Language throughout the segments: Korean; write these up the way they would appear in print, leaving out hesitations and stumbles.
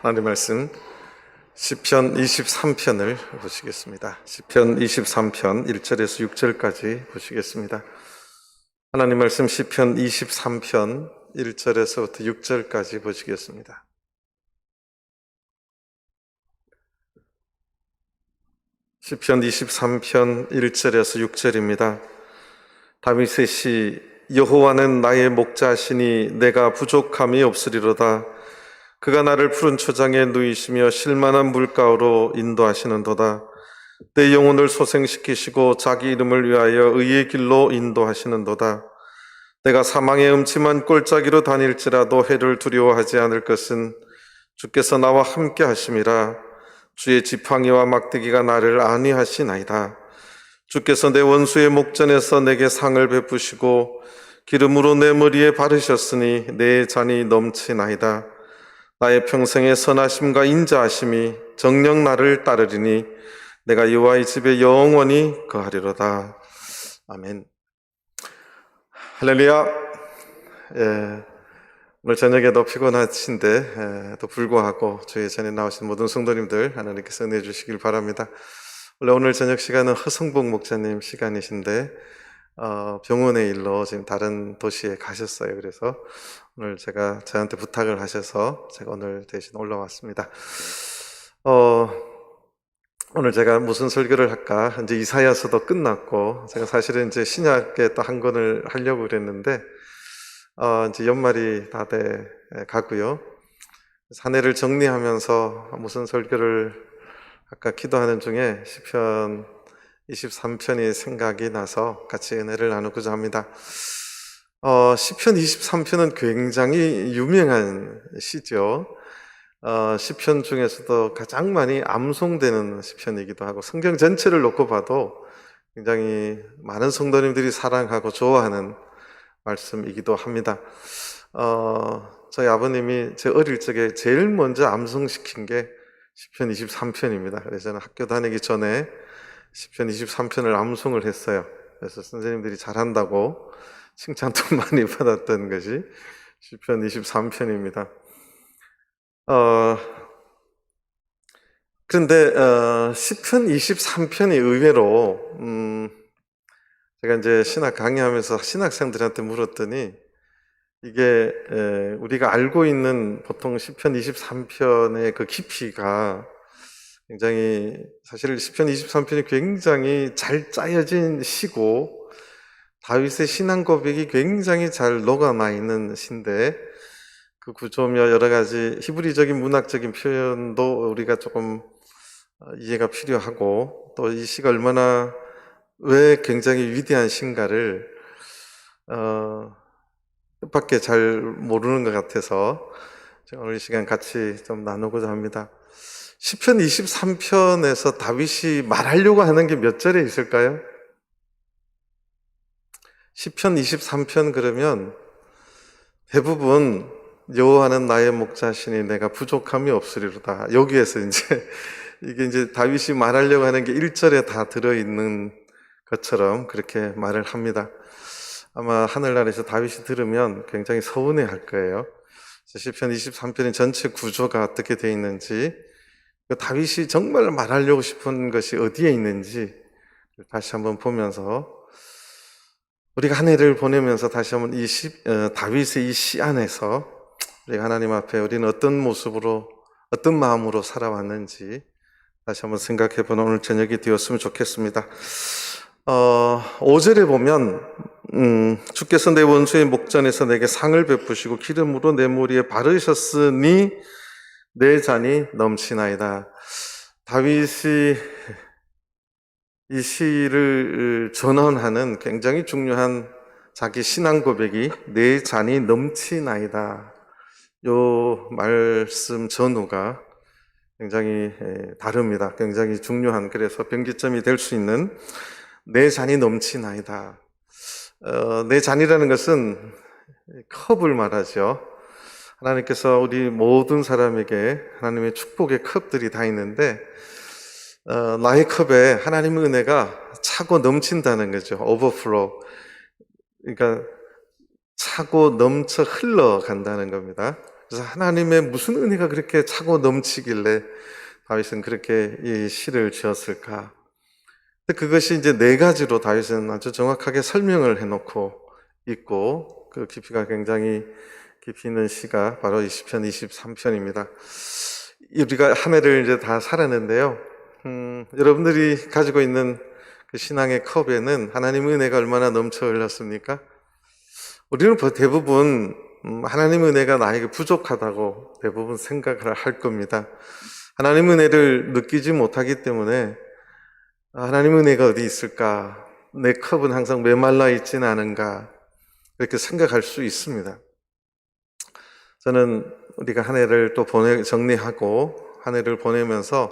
하나님 말씀 시편 23편을 보시겠습니다. 시편 23편 1절에서 6절까지 보시겠습니다. 하나님 말씀 시편 23편 1절에서부터 6절까지 보시겠습니다. 시편 23편 1절에서 6절입니다. 다윗의 시. 여호와는 나의 목자시니 내가 부족함이 없으리로다. 그가 나를 푸른 초장에 누이시며 실만한 물가로 인도하시는도다. 내 영혼을 소생시키시고 자기 이름을 위하여 의의 길로 인도하시는도다. 내가 사망의 음침한 꼴짜기로 다닐지라도 해를 두려워하지 않을 것은 주께서 나와 함께 하심이라. 주의 지팡이와 막대기가 나를 안위하시나이다. 주께서 내 원수의 목전에서 내게 상을 베푸시고 기름으로 내 머리에 바르셨으니 내 잔이 넘치나이다. 나의 평생의 선하심과 인자하심이 정녕 나를 따르리니 내가 여호와의 집에 영원히 거하리로다. 아멘. 할렐루야. 오늘 저녁에도 피곤하신데 또 불구하고 저희 전에 나오신 모든 성도님들 하나님께서 은혜 주시길 바랍니다. 원래 오늘 저녁 시간은 허성복 목사님 시간이신데 병원의 일로 지금 다른 도시에 가셨어요. 그래서 오늘 제가 저한테 부탁을 하셔서 제가 오늘 대신 올라왔습니다. 오늘 제가 무슨 설교를 할까? 이제 이사야서도 끝났고 제가 사실은 이제 신약에 또 한 권을 하려고 그랬는데 이제 연말이 다 돼 가고요. 사내를 정리하면서 무슨 설교를 아까 기도하는 중에 시편 23편이 생각이 나서 같이 은혜를 나누고자 합니다. 시편 23편은 굉장히 유명한 시죠. 시편 중에서도 가장 많이 암송되는 시편이기도 하고 성경 전체를 놓고 봐도 굉장히 많은 성도님들이 사랑하고 좋아하는 말씀이기도 합니다. 저희 아버님이 제 어릴 적에 제일 먼저 암송시킨 게 시편 23편입니다. 그래서 저는 학교 다니기 전에 시편 23편을 암송을 했어요. 그래서 선생님들이 잘한다고 칭찬도 많이 받았던 것이 시편 23편입니다. 그런데 시편 23편이 의외로 제가 이제 신학 강의하면서 신학생들한테 물었더니 이게 우리가 알고 있는 보통 시편 23편의 그 깊이가 굉장히 사실 시편 23편이 굉장히 잘 짜여진 시고 다윗의 신앙 고백이 굉장히 잘 녹아나 있는 시인데 그 구조며 여러 가지 히브리적인 문학적인 표현도 우리가 조금 이해가 필요하고 또 이 시가 얼마나 왜 굉장히 위대한 시인가를 뜻밖의 잘 모르는 것 같아서 오늘 이 시간 같이 좀 나누고자 합니다. 시편 23편에서 다윗이 말하려고 하는 게 몇 절에 있을까요? 시편 23편 그러면 대부분 여호와는 나의 목자시니 내가 부족함이 없으리로다. 여기에서 이게 이제 다윗이 말하려고 하는 게 1절에 다 들어있는 것처럼 그렇게 말을 합니다. 아마 하늘나라에서 다윗이 들으면 굉장히 서운해 할 거예요. 시편 23편의 전체 구조가 어떻게 되어 있는지, 다윗이 정말 말하려고 싶은 것이 어디에 있는지 다시 한번 보면서 우리가 한 해를 보내면서 다시 한번 다윗의 이 시 안에서 우리가 하나님 앞에 우리는 어떤 모습으로 어떤 마음으로 살아왔는지 다시 한번 생각해보는 오늘 저녁이 되었으면 좋겠습니다. 5절에 보면 주께서 내 원수의 목전에서 내게 상을 베푸시고 기름으로 내 머리에 바르셨으니 내 잔이 넘치나이다. 다윗이 이 시를 전언하는 굉장히 중요한 자기 신앙 고백이 내 잔이 넘치나이다. 요 말씀 전후가 굉장히 다릅니다. 굉장히 중요한, 그래서 변기점이 될 수 있는 내 잔이 넘치나이다. 내 잔이라는 것은 컵을 말하죠. 하나님께서 우리 모든 사람에게 하나님의 축복의 컵들이 다 있는데 나의 컵에 하나님의 은혜가 차고 넘친다는 거죠. 오버플로우. 그러니까 차고 넘쳐 흘러간다는 겁니다. 그래서 하나님의 무슨 은혜가 그렇게 차고 넘치길래 다윗은 그렇게 이 시를 지었을까? 그것이 이제 네 가지로 다윗은 아주 정확하게 설명을 해놓고 있고, 그 깊이가 굉장히 깊이 있는 시가 바로 20편, 23편입니다. 우리가 한 해를 이제 다 살았는데요. 여러분들이 가지고 있는 그 신앙의 컵에는 하나님의 은혜가 얼마나 넘쳐 흘렀습니까? 우리는 대부분 하나님의 은혜가 나에게 부족하다고 대부분 생각을 할 겁니다. 하나님의 은혜를 느끼지 못하기 때문에 하나님의 은혜가 어디 있을까? 내 컵은 항상 메말라 있지는 않은가? 이렇게 생각할 수 있습니다. 저는 우리가 한 해를 또 정리하고 한 해를 보내면서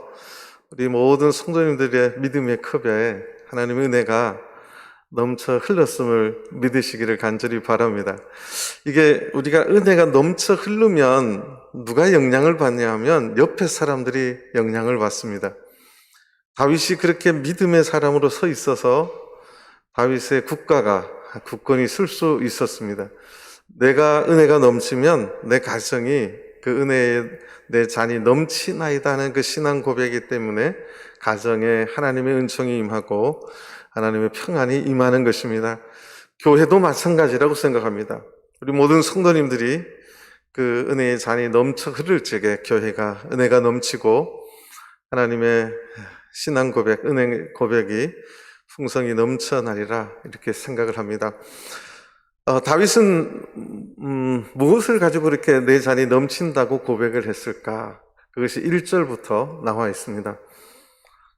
우리 모든 성도님들의 믿음의 컵에 하나님의 은혜가 넘쳐 흘렀음을 믿으시기를 간절히 바랍니다. 이게 우리가 은혜가 넘쳐 흐르면 누가 영향을 받냐 하면 옆에 사람들이 영향을 받습니다. 다윗이 그렇게 믿음의 사람으로 서 있어서 다윗의 국권이 쓸 수 있었습니다. 내가 은혜가 넘치면 내 가정이 그 은혜에 내 잔이 넘치나이다 하는 그 신앙 고백이기 때문에 가정에 하나님의 은총이 임하고 하나님의 평안이 임하는 것입니다. 교회도 마찬가지라고 생각합니다. 우리 모든 성도님들이 그 은혜의 잔이 넘쳐 흐를 적에 교회가 은혜가 넘치고 하나님의 신앙 고백, 은혜 고백이 풍성이 넘쳐나리라 이렇게 생각을 합니다. 다윗은 무엇을 가지고 이렇게 내 잔이 넘친다고 고백을 했을까? 그것이 1절부터 나와 있습니다.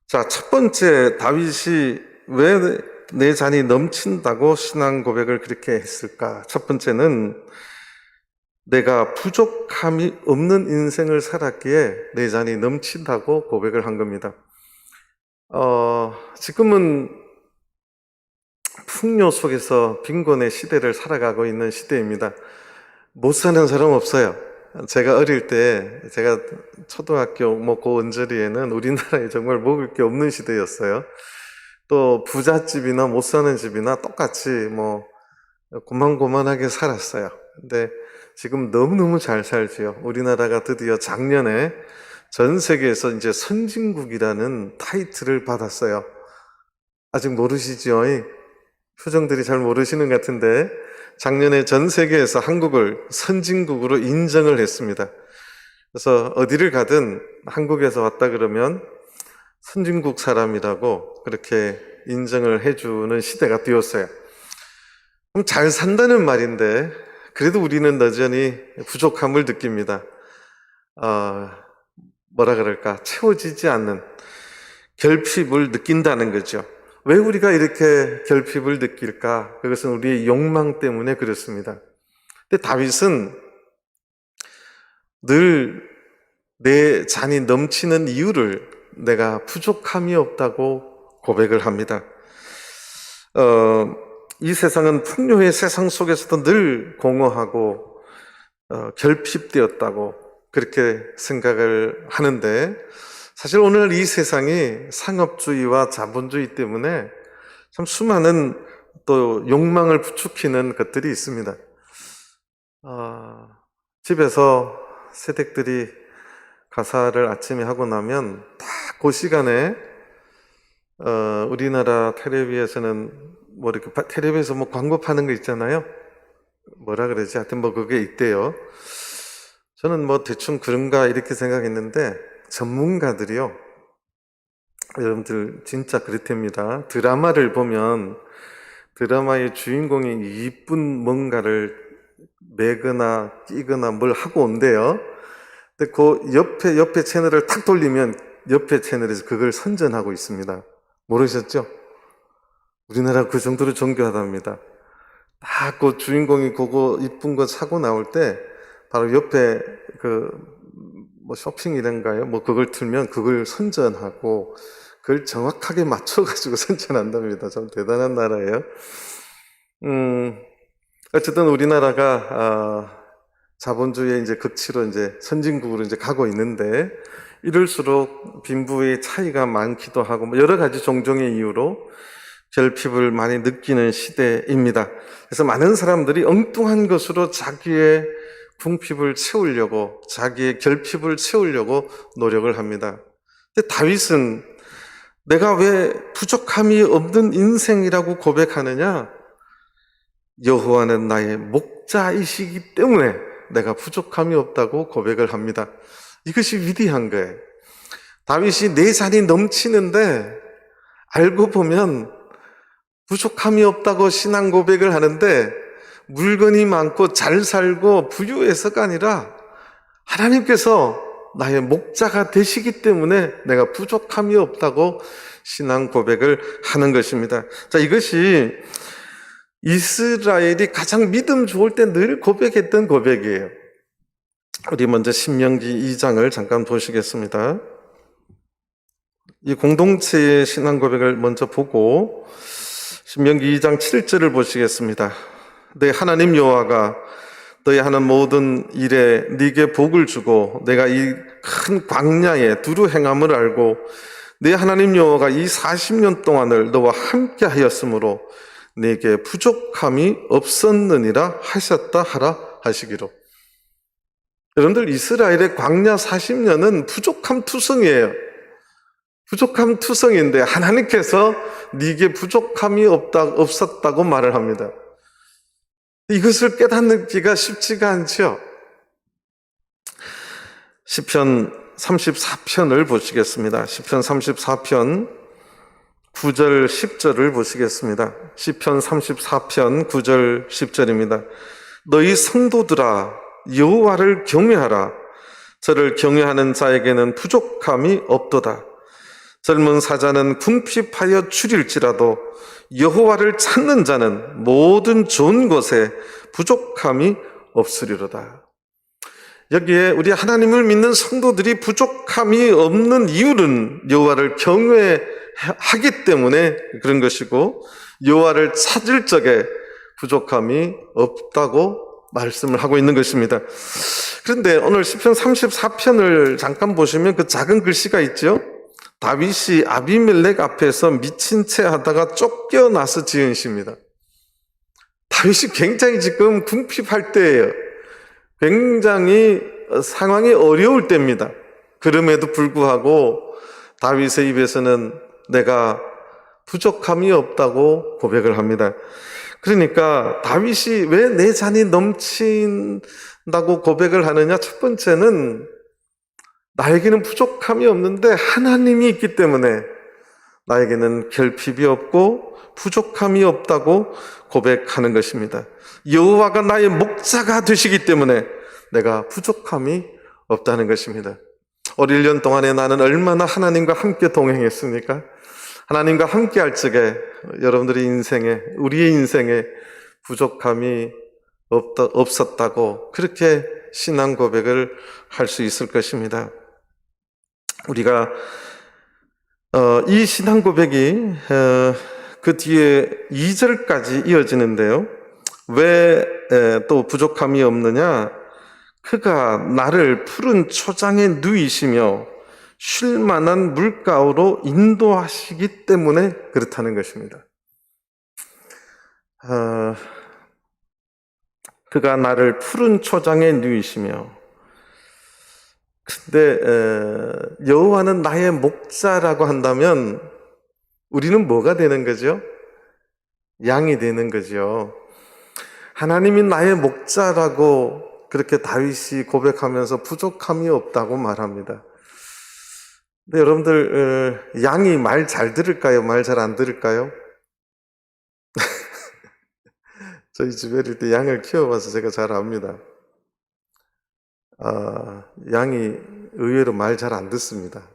자, 첫 번째 다윗이 왜 내 잔이 넘친다고 신앙 고백을 그렇게 했을까? 첫 번째는 내가 부족함이 없는 인생을 살았기에 내 잔이 넘친다고 고백을 한 겁니다. 지금은 풍요 속에서 빈곤의 시대를 살아가고 있는 시대입니다. 못 사는 사람 없어요. 제가 어릴 때, 제가 초등학교 그 언저리에는 우리나라에 정말 먹을 게 없는 시대였어요. 또 부잣집이나 못 사는 집이나 똑같이 고만고만하게 살았어요. 근데 지금 너무너무 잘 살지요. 우리나라가 드디어 작년에 전 세계에서 이제 선진국이라는 타이틀을 받았어요. 아직 모르시죠? 표정들이 잘 모르시는 것 같은데 작년에 전 세계에서 한국을 선진국으로 인정을 했습니다. 그래서 어디를 가든 한국에서 왔다 그러면 선진국 사람이라고 그렇게 인정을 해주는 시대가 되었어요. 그럼 잘 산다는 말인데 그래도 우리는 여전히 부족함을 느낍니다. 뭐라 그럴까? 채워지지 않는 결핍을 느낀다는 거죠. 왜 우리가 이렇게 결핍을 느낄까? 그것은 우리의 욕망 때문에 그렇습니다. 근데 다윗은 늘 내 잔이 넘치는 이유를 내가 부족함이 없다고 고백을 합니다. 이 세상은 풍요의 세상 속에서도 늘 공허하고 결핍되었다고 그렇게 생각을 하는데 사실 오늘 이 세상이 상업주의와 자본주의 때문에 참 수많은 또 욕망을 부추기는 것들이 있습니다. 집에서 새댁들이 가사를 아침에 하고 나면 딱 그 시간에 우리나라 텔레비에서는 이렇게 텔레비에서 광고 파는 거 있잖아요. 뭐라 그러지? 하여튼 그게 있대요. 저는 대충 그런가 이렇게 생각했는데 전문가들이요. 여러분들 진짜 그렇답니다. 드라마를 보면 드라마의 주인공이 이쁜 뭔가를 매거나 끼거나 뭘 하고 온대요. 근데 그 옆에 채널을 탁 돌리면 옆에 채널에서 그걸 선전하고 있습니다. 모르셨죠? 우리나라 그 정도로 정교하답니다. 딱 그 주인공이 그거 이쁜 거 사고 나올 때 바로 옆에 쇼핑이란가요? 그걸 틀면 그걸 선전하고 그걸 정확하게 맞춰가지고 선전한답니다. 참 대단한 나라예요. 어쨌든 우리나라가 자본주의의 이제 극치로 이제 선진국으로 이제 가고 있는데 이럴수록 빈부의 차이가 많기도 하고 여러 가지 종종의 이유로 결핍을 많이 느끼는 시대입니다. 그래서 많은 사람들이 엉뚱한 것으로 자기의 궁핍을 채우려고, 자기의 결핍을 채우려고 노력을 합니다. 근데 다윗은 내가 왜 부족함이 없는 인생이라고 고백하느냐? 여호와는 나의 목자이시기 때문에 내가 부족함이 없다고 고백을 합니다. 이것이 위대한 거예요. 다윗이 내 잔이 넘치는데 알고 보면 부족함이 없다고 신앙 고백을 하는데 물건이 많고 잘 살고 부유해서가 아니라 하나님께서 나의 목자가 되시기 때문에 내가 부족함이 없다고 신앙 고백을 하는 것입니다. 자, 이것이 이스라엘이 가장 믿음 좋을 때 늘 고백했던 고백이에요. 우리 먼저 신명기 2장을 잠깐 보시겠습니다. 이 공동체의 신앙 고백을 먼저 보고 신명기 2장 7절을 보시겠습니다. 내 하나님 여호와가 너희 하는 모든 일에 네게 복을 주고 내가 이 큰 광야에 두루 행함을 알고 내 하나님 여호와가 이 40년 동안을 너와 함께 하였으므로 네게 부족함이 없었느니라 하셨다 하라 하시기로. 여러분들, 이스라엘의 광야 40년은 부족함 투성이에요. 부족함 투성인데 하나님께서 네게 부족함이 없었다고 말을 합니다. 이것을 깨닫기가 쉽지가 않죠. 시편 34편을 보시겠습니다. 시편 34편 9절 10절을 보시겠습니다. 시편 34편 9절 10절입니다. 너희 성도들아 여호와를 경외하라. 저를 경외하는 자에게는 부족함이 없도다. 젊은 사자는 궁핍하여 추릴지라도 여호와를 찾는 자는 모든 좋은 것에 부족함이 없으리로다. 여기에 우리 하나님을 믿는 성도들이 부족함이 없는 이유는 여호와를 경외하기 때문에 그런 것이고 여호와를 찾을 적에 부족함이 없다고 말씀을 하고 있는 것입니다. 그런데 오늘 시편 34편을 잠깐 보시면 그 작은 글씨가 있죠. 다윗이 아비멜렉 앞에서 미친 채 하다가 쫓겨나서 지은 시입니다. 다윗이 굉장히 지금 궁핍할 때예요. 굉장히 상황이 어려울 때입니다. 그럼에도 불구하고 다윗의 입에서는 내가 부족함이 없다고 고백을 합니다. 그러니까 다윗이 왜 내 잔이 넘친다고 고백을 하느냐? 첫 번째는 나에게는 부족함이 없는데 하나님이 있기 때문에 나에게는 결핍이 없고 부족함이 없다고 고백하는 것입니다. 여호와가 나의 목자가 되시기 때문에 내가 부족함이 없다는 것입니다. 어릴 년 동안에 나는 얼마나 하나님과 함께 동행했습니까? 하나님과 함께 할 적에 여러분들의 인생에, 우리의 인생에 부족함이 없었다고 그렇게 신앙 고백을 할 수 있을 것입니다. 우리가 이 신앙 고백이 그 뒤에 2절까지 이어지는데요. 왜 또 부족함이 없느냐? 그가 나를 푸른 초장에 누이시며 쉴 만한 물가로 인도하시기 때문에 그렇다는 것입니다. 그가 나를 푸른 초장에 누이시며, 근데 여호와는 나의 목자라고 한다면 우리는 뭐가 되는 거죠? 양이 되는 거죠. 하나님이 나의 목자라고 그렇게 다윗이 고백하면서 부족함이 없다고 말합니다. 근데 여러분들, 양이 말 잘 들을까요? 말 잘 안 들을까요? 저희 집에 이럴 때 양을 키워봐서 제가 잘 압니다. 양이 의외로 말 잘 안 듣습니다.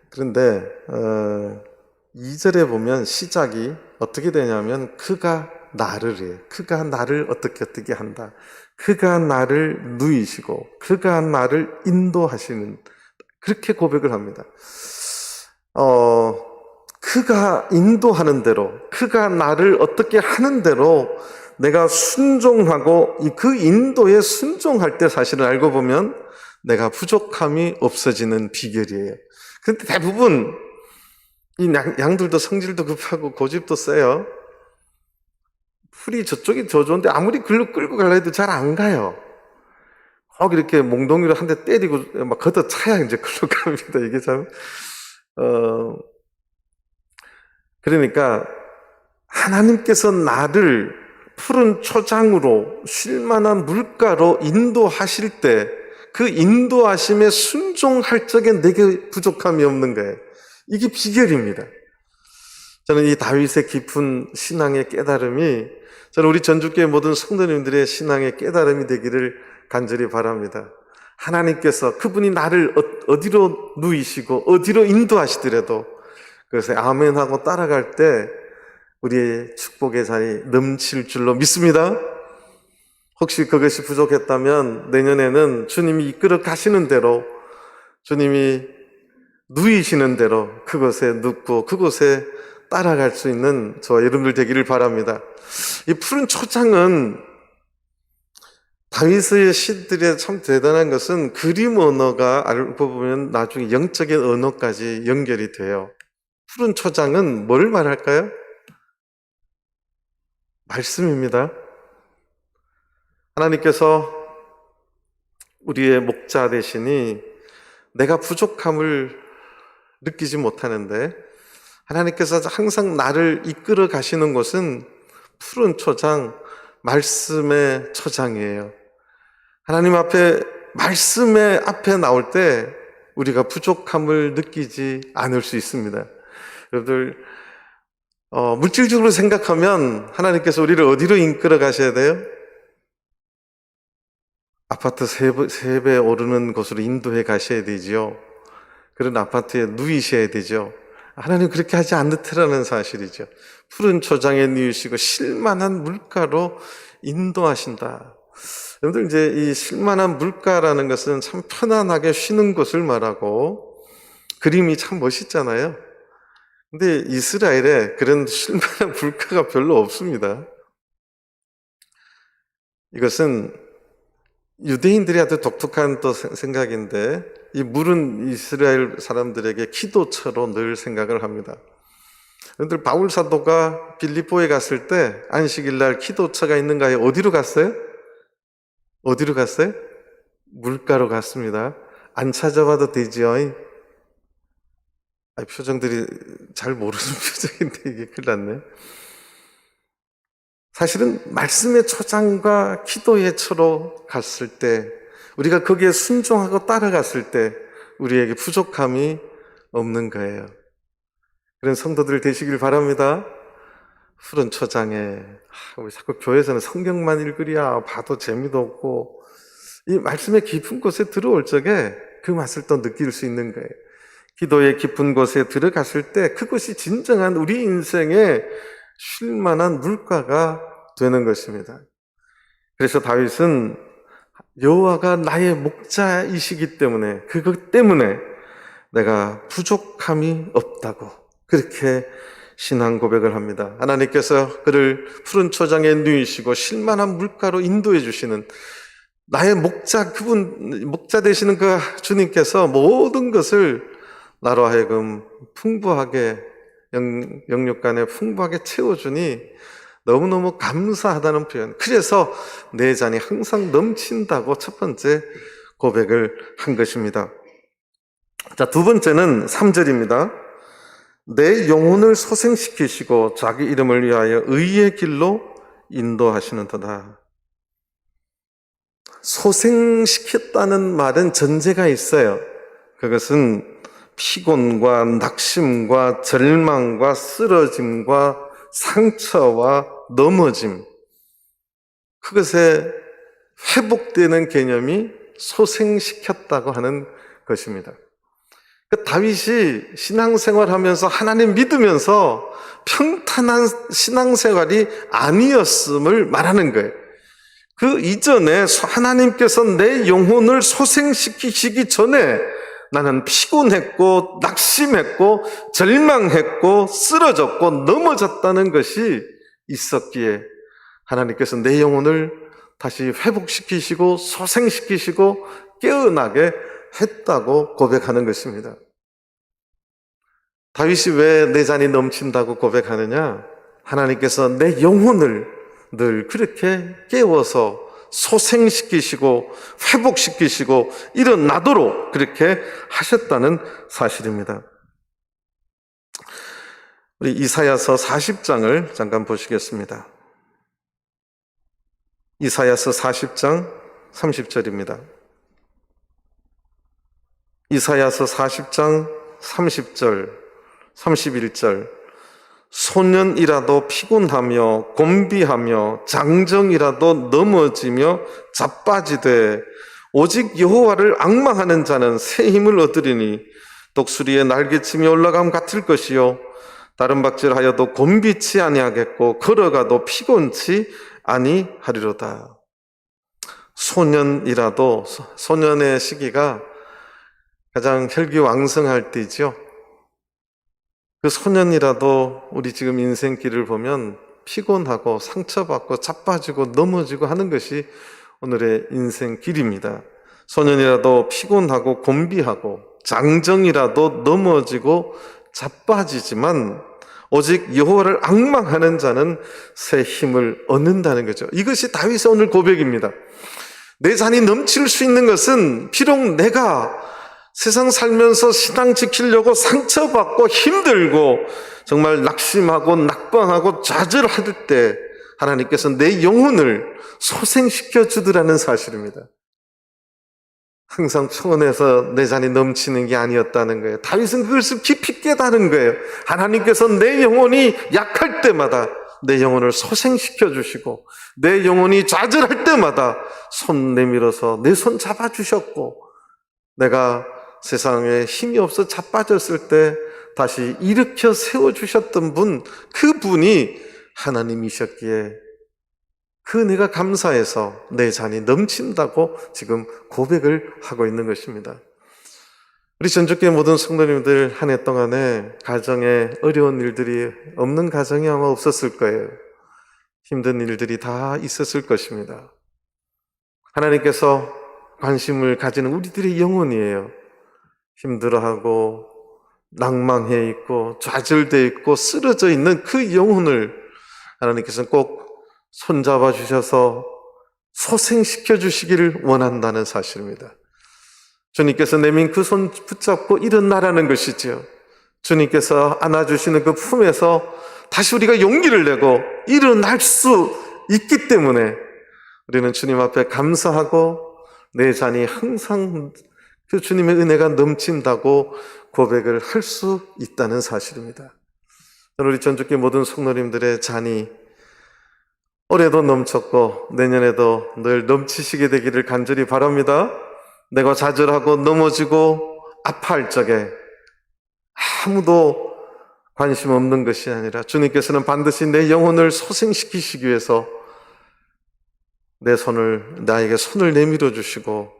그런데 2절에 보면 시작이 어떻게 되냐면 그가 나를 해요. 그가 나를 어떻게 한다. 그가 나를 누이시고 그가 나를 인도하시는, 그렇게 고백을 합니다. 그가 인도하는 대로, 그가 나를 어떻게 하는 대로 내가 순종하고 그 인도에 순종할 때 사실은 알고 보면 내가 부족함이 없어지는 비결이에요. 그런데 대부분 이 양들도 성질도 급하고 고집도 세요. 풀이 저쪽이 더 좋은데 아무리 글로 끌고 가려 해도 잘 안 가요. 꼭 이렇게 몽둥이로 한 대 때리고 막 걷어차야 이제 글로 갑니다. 이게 참, 그러니까 하나님께서 나를 푸른 초장으로 쉴만한 물가로 인도하실 때 그 인도하심에 순종할 적에 내게 부족함이 없는 거예요. 이게 비결입니다. 저는 이 다윗의 깊은 신앙의 깨달음이 저는 우리 전주교회 모든 성도님들의 신앙의 깨달음이 되기를 간절히 바랍니다. 하나님께서 그분이 나를 어디로 누이시고 어디로 인도하시더라도 그래서 아멘하고 따라갈 때 우리의 축복의 잔이 넘칠 줄로 믿습니다. 혹시 그것이 부족했다면 내년에는 주님이 이끌어 가시는 대로 주님이 누이시는 대로 그곳에 눕고 그곳에 따라갈 수 있는 저와 여러분들 되기를 바랍니다. 이 푸른 초장은 다윗의 시들이 참 대단한 것은 그림 언어가 알고 보면 나중에 영적인 언어까지 연결이 돼요. 푸른 초장은 뭘 말할까요? 말씀입니다. 하나님께서 우리의 목자 되시니 내가 부족함을 느끼지 못하는데 하나님께서 항상 나를 이끌어 가시는 곳은 푸른 초장, 말씀의 초장이에요. 하나님 앞에, 말씀의 앞에 나올 때 우리가 부족함을 느끼지 않을 수 있습니다. 여러분들, 물질적으로 생각하면 하나님께서 우리를 어디로 이끌어 가셔야 돼요? 아파트 3배 오르는 곳으로 인도해 가셔야 되죠. 그런 아파트에 누이셔야 되죠. 하나님 그렇게 하지 않듯라는 사실이죠. 푸른 초장에 누이시고 쉴만한 물가로 인도하신다. 여러분들 이제 이 쉴만한 물가라는 것은 참 편안하게 쉬는 곳을 말하고 그림이 참 멋있잖아요. 근데 이스라엘에 그런 쉴만한 물가가 별로 없습니다. 이것은 유대인들이 아주 독특한 또 생각인데 이 물은 이스라엘 사람들에게 기도처로 늘 생각을 합니다. 여러분들 바울 사도가 빌립보에 갔을 때 안식일 날 기도처가 있는가요? 어디로 갔어요? 어디로 갔어요? 물가로 갔습니다. 안 찾아봐도 되죠. 표정들이 잘 모르는 표정인데 이게 큰일 났네. 사실은 말씀의 초장과 기도의 처로 갔을 때 우리가 거기에 순종하고 따라갔을 때 우리에게 부족함이 없는 거예요. 그런 성도들 되시길 바랍니다. 푸른 초장에 우리 자꾸 교회에서는 성경만 읽으랴 봐도 재미도 없고 이 말씀의 깊은 곳에 들어올 적에 그 맛을 또 느낄 수 있는 거예요. 기도의 깊은 곳에 들어갔을 때 그것이 진정한 우리 인생의 쉴만한 물가가 되는 것입니다. 그래서 다윗은 여호와가 나의 목자이시기 때문에 그것 때문에 내가 부족함이 없다고 그렇게 신앙 고백을 합니다. 하나님께서 그를 푸른 초장에 누이시고 쉴만한 물가로 인도해 주시는 나의 목자, 그분 목자 되시는 그 주님께서 모든 것을 나로 하여금 풍부하게 영육간에 풍부하게 채워주니 너무너무 감사하다는 표현. 그래서 내 잔이 항상 넘친다고 첫 번째 고백을 한 것입니다. 자, 두 번째는 3절입니다. 내 영혼을 소생시키시고 자기 이름을 위하여 의의 길로 인도하시는도다. 소생시켰다는 말은 전제가 있어요. 그것은 피곤과 낙심과 절망과 쓰러짐과 상처와 넘어짐, 그것에 회복되는 개념이 소생시켰다고 하는 것입니다. 다윗이 신앙생활하면서 하나님 믿으면서 평탄한 신앙생활이 아니었음을 말하는 거예요. 그 이전에 하나님께서 내 영혼을 소생시키시기 전에 나는 피곤했고 낙심했고 절망했고 쓰러졌고 넘어졌다는 것이 있었기에 하나님께서 내 영혼을 다시 회복시키시고 소생시키시고 깨어나게 했다고 고백하는 것입니다. 다윗이 왜 내 잔이 넘친다고 고백하느냐? 하나님께서 내 영혼을 늘 그렇게 깨워서 소생시키시고 회복시키시고 일어나도록 그렇게 하셨다는 사실입니다. 우리 이사야서 40장을 잠깐 보시겠습니다. 이사야서 40장 30절입니다. 이사야서 40장 30절, 31절. 소년이라도 피곤하며 곤비하며 장정이라도 넘어지며 자빠지되 오직 여호와를 앙망하는 자는 새 힘을 얻으리니 독수리의 날개침이 올라감 같을 것이요 다른 박질하여도 곤비치 아니하겠고 걸어가도 피곤치 아니하리로다. 소년이라도, 소년의 시기가 가장 혈기왕성할 때이죠. 그 소년이라도 우리 지금 인생길을 보면 피곤하고 상처받고 자빠지고 넘어지고 하는 것이 오늘의 인생길입니다. 소년이라도 피곤하고 곤비하고 장정이라도 넘어지고 자빠지지만 오직 여호와를 앙망하는 자는 새 힘을 얻는다는 거죠. 이것이 다윗의 오늘 고백입니다. 내 잔이 넘칠 수 있는 것은 비록 내가 세상 살면서 신앙 지키려고 상처받고 힘들고 정말 낙심하고 낙방하고 좌절할 때 하나님께서 내 영혼을 소생시켜 주더라는 사실입니다. 항상 초원에서 내 잔이 넘치는 게 아니었다는 거예요. 다윗은 그것을 깊이 깨달은 거예요. 하나님께서 내 영혼이 약할 때마다 내 영혼을 소생시켜 주시고 내 영혼이 좌절할 때마다 손 내밀어서 내 손 잡아주셨고 내가 세상에 힘이 없어 자빠졌을 때 다시 일으켜 세워주셨던 분, 그분이 하나님이셨기에 그 은혜가 감사해서 내 잔이 넘친다고 지금 고백을 하고 있는 것입니다. 우리 전주교회 모든 성도님들 한 해 동안에 가정에 어려운 일들이 없는 가정이 아마 없었을 거예요. 힘든 일들이 다 있었을 것입니다. 하나님께서 관심을 가지는 우리들의 영혼이에요. 힘들어하고 낭망해 있고 좌절되어 있고 쓰러져 있는 그 영혼을 하나님께서는 꼭 손잡아 주셔서 소생시켜 주시기를 원한다는 사실입니다. 주님께서 내민 그 손 붙잡고 일어나라는 것이지요. 주님께서 안아주시는 그 품에서 다시 우리가 용기를 내고 일어날 수 있기 때문에 우리는 주님 앞에 감사하고 내 잔이 항상 그 주님의 은혜가 넘친다고 고백을 할 수 있다는 사실입니다. 우리 전주교회 모든 성도님들의 잔이 올해도 넘쳤고 내년에도 늘 넘치시게 되기를 간절히 바랍니다. 내가 좌절하고 넘어지고 아파할 적에 아무도 관심 없는 것이 아니라 주님께서는 반드시 내 영혼을 소생시키시기 위해서 내 손을, 나에게 손을 내밀어 주시고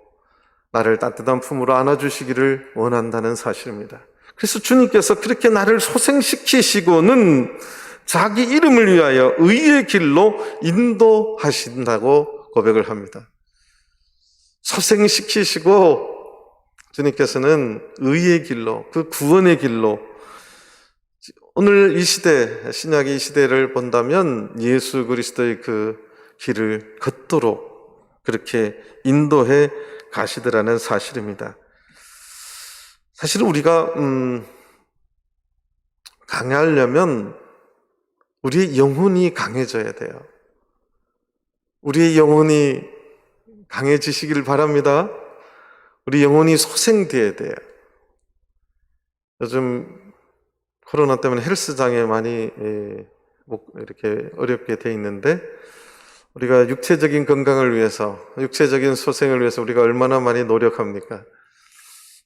나를 따뜻한 품으로 안아주시기를 원한다는 사실입니다. 그래서 주님께서 그렇게 나를 소생시키시고는 자기 이름을 위하여 의의 길로 인도하신다고 고백을 합니다. 소생시키시고 주님께서는 의의 길로, 그 구원의 길로, 오늘 이 시대, 신약의 이 시대를 본다면 예수 그리스도의 그 길을 걷도록 그렇게 인도해 가시더라는 사실입니다. 사실 우리가 강하려면 우리의 영혼이 강해져야 돼요. 우리의 영혼이 강해지시기를 바랍니다. 우리 영혼이 소생되어야 돼요. 요즘 코로나 때문에 헬스장에 많이 이렇게 어렵게 돼 있는데 우리가 육체적인 건강을 위해서, 육체적인 소생을 위해서 우리가 얼마나 많이 노력합니까?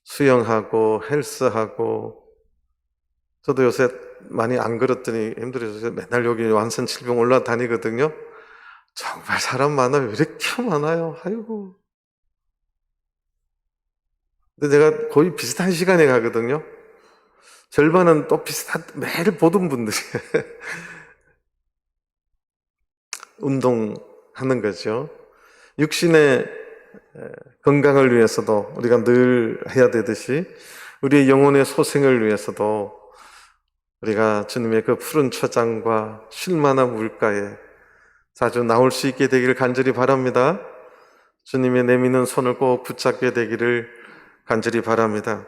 수영하고 헬스하고. 저도 요새 많이 안 걸었더니 힘들어서 맨날 여기 완선 칠병 올라다니거든요. 정말 사람 많아요. 왜 이렇게 많아요? 아이고. 근데 제가 거의 비슷한 시간에 가거든요. 절반은 또 비슷한, 매일 보던 분들이 운동하는 거죠. 육신의 건강을 위해서도 우리가 늘 해야 되듯이 우리의 영혼의 소생을 위해서도 우리가 주님의 그 푸른 초장과 쉴만한 물가에 자주 나올 수 있게 되기를 간절히 바랍니다. 주님의 내미는 손을 꼭 붙잡게 되기를 간절히 바랍니다.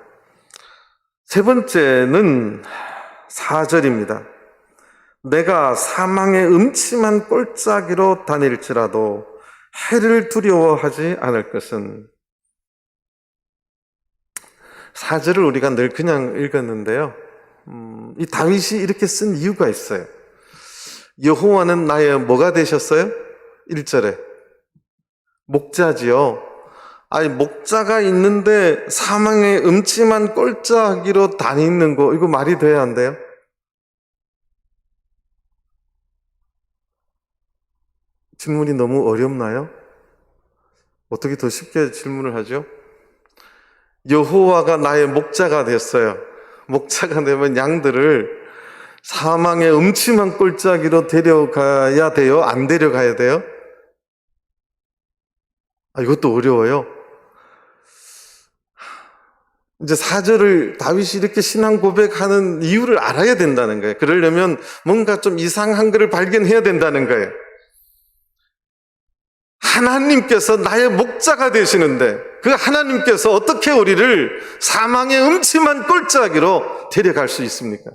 세 번째는 4절입니다. 내가 사망의 음침한 꼴짜기로 다닐지라도 해를 두려워하지 않을 것은. 4절을 우리가 늘 그냥 읽었는데요. 이 다윗이 이렇게 쓴 이유가 있어요. 여호와는 나의 뭐가 되셨어요? 1절에 목자지요. 아니, 목자가 있는데 사망의 음침한 꼴짜기로 다니는 거, 이거 말이 돼야 안 돼요? 질문이 너무 어렵나요? 어떻게 더 쉽게 질문을 하죠? 여호와가 나의 목자가 됐어요. 목자가 되면 양들을 사망의 음침한 꼴짜기로 데려가야 돼요? 안 데려가야 돼요? 이것도 어려워요. 이제 4절을 다윗이 이렇게 신앙 고백하는 이유를 알아야 된다는 거예요. 그러려면 뭔가 좀 이상한 것을 발견해야 된다는 거예요. 하나님께서 나의 목자가 되시는데 그 하나님께서 어떻게 우리를 사망의 음침한 꼴짜기로 데려갈 수 있습니까?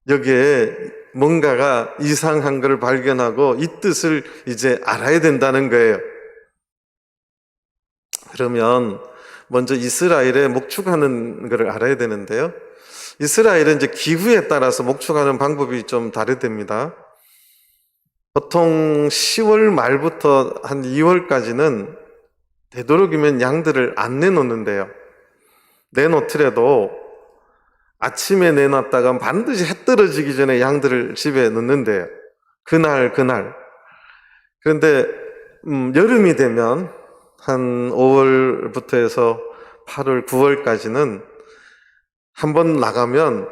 여기에 뭔가가 이상한 것을 발견하고 이 뜻을 이제 알아야 된다는 거예요. 그러면 먼저 이스라엘의 목축하는 것을 알아야 되는데요. 이스라엘은 이제 기후에 따라서 목축하는 방법이 좀 다르답니다. 보통 10월 말부터 한 2월까지는 되도록이면 양들을 안 내놓는데요. 내놓더라도 아침에 내놨다가 반드시 해 떨어지기 전에 양들을 집에 넣는데요. 그날. 그런데 여름이 되면 한 5월부터 해서 8월, 9월까지는 한번 나가면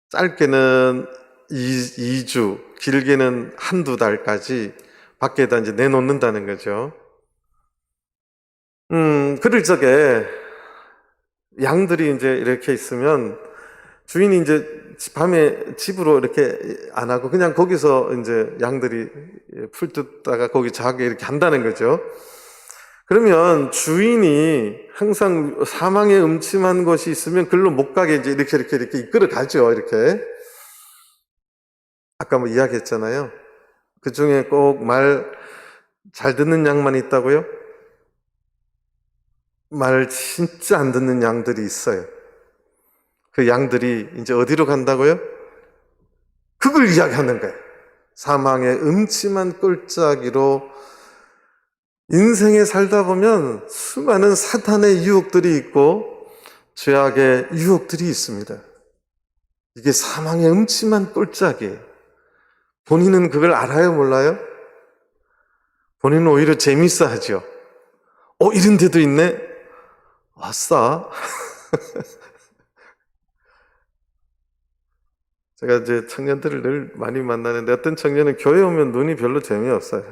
짧게는 2주, 길게는 한두 달까지 밖에다 이제 내놓는다는 거죠. 그럴 적에 양들이 이제 이렇게 있으면 주인이 이제 밤에 집으로 이렇게 안 하고 그냥 거기서 이제 양들이 풀 뜯다가 거기 자게 이렇게 한다는 거죠. 그러면 주인이 항상 사망의 음침한 것이 있으면 글로 못 가게 이제 이렇게 이끌어 가죠. 이렇게. 아까 뭐 이야기했잖아요. 그 중에 꼭 말 잘 듣는 양만 있다고요? 말 진짜 안 듣는 양들이 있어요. 그 양들이 이제 어디로 간다고요? 그걸 이야기하는 거예요. 사망의 음침한 꼴짜기로. 인생에 살다 보면 수많은 사탄의 유혹들이 있고 죄악의 유혹들이 있습니다. 이게 사망의 음침한 꼴짜기예요. 본인은 그걸 알아요, 몰라요? 본인은 오히려 재밌어 하죠. 이런 데도 있네? 아싸. 제가 이제 청년들을 늘 많이 만나는데 어떤 청년은 교회 오면 눈이 별로 재미없어요.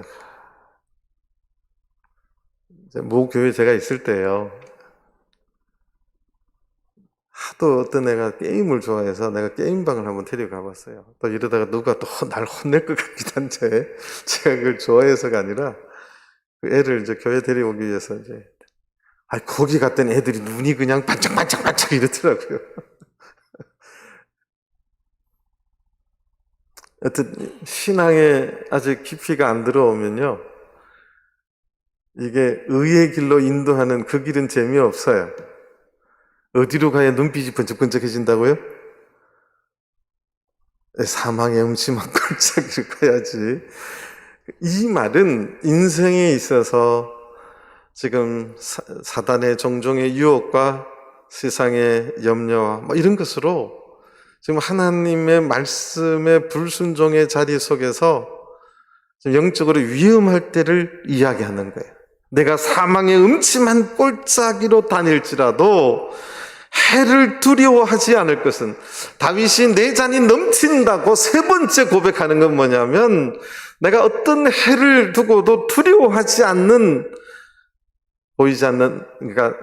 모 교회 제가 있을 때예요. 하도 어떤 애가 게임을 좋아해서 내가 게임방을 한번 데려가 봤어요. 또 이러다가 누가 또 날 혼낼 것 같긴 한데 제가 그걸 좋아해서가 아니라 그 애를 이제 교회 데려오기 위해서 이제 거기 갔더니 애들이 눈이 그냥 반짝반짝 이러더라고요. 하여튼 신앙에 아직 깊이가 안 들어오면요, 이게 의의 길로 인도하는 그 길은 재미없어요. 어디로 가야 눈빛이 번쩍번쩍해진다고요? 사망의 음침한 꼴짜기로 가야지. 이 말은 인생에 있어서 지금 사단의 종종의 유혹과 세상의 염려와 이런 것으로 지금 하나님의 말씀의 불순종의 자리 속에서 영적으로 위험할 때를 이야기하는 거예요. 내가 사망의 음침한 꼴짜기로 다닐지라도 해를 두려워하지 않을 것은. 다윗이 내 잔이 넘친다고 세 번째 고백하는 건 뭐냐면 내가 어떤 해를 두고도 두려워하지 않는, 보이지 않는, 그러니까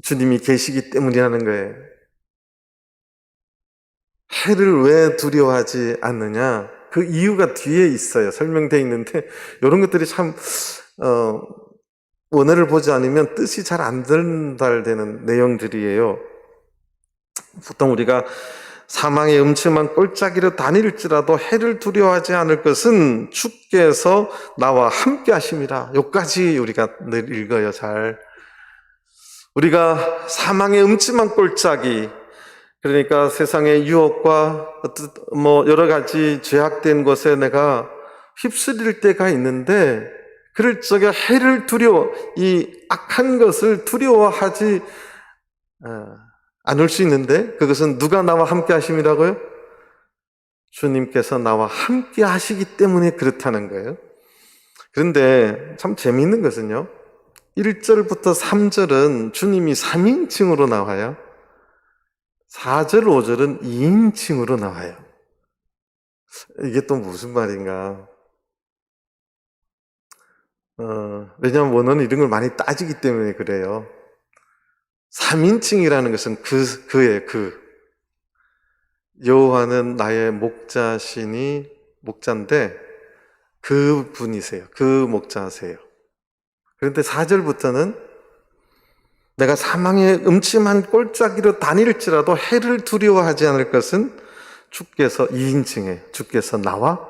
주님이 계시기 때문이라는 거예요. 해를 왜 두려워하지 않느냐? 그 이유가 뒤에 있어요. 설명되어 있는데 이런 것들이 참 원어를 보지 않으면 뜻이 잘 안 전달되는 내용들이에요. 보통 우리가 사망의 음침한 꼴짜기로 다닐지라도 해를 두려워하지 않을 것은 주께서 나와 함께 하심이라. 여기까지 우리가 늘 읽어요. 잘. 우리가 사망의 음침한 꼴짜기, 그러니까 세상의 유혹과 여러 가지 죄악된 것에 내가 휩쓸릴 때가 있는데, 그럴 적에 해를 이 악한 것을 두려워하지 않을 수 있는데, 그것은 누가 나와 함께 하심이라고요? 주님께서 나와 함께 하시기 때문에 그렇다는 거예요. 그런데 참 재미있는 것은요, 1절부터 3절은 주님이 3인칭으로 나와요. 4절, 5절은 2인칭으로 나와요. 이게 또 무슨 말인가? 왜냐하면 원어는 이런 걸 많이 따지기 때문에 그래요. 3인칭이라는 것은 그의. 여호와는 나의 목자시니, 목자인데 그 분이세요. 그 목자세요. 그런데 4절부터는 내가 사망의 음침한 꼴짜기로 다닐지라도 해를 두려워하지 않을 것은 주께서 2인칭에 주께서 나와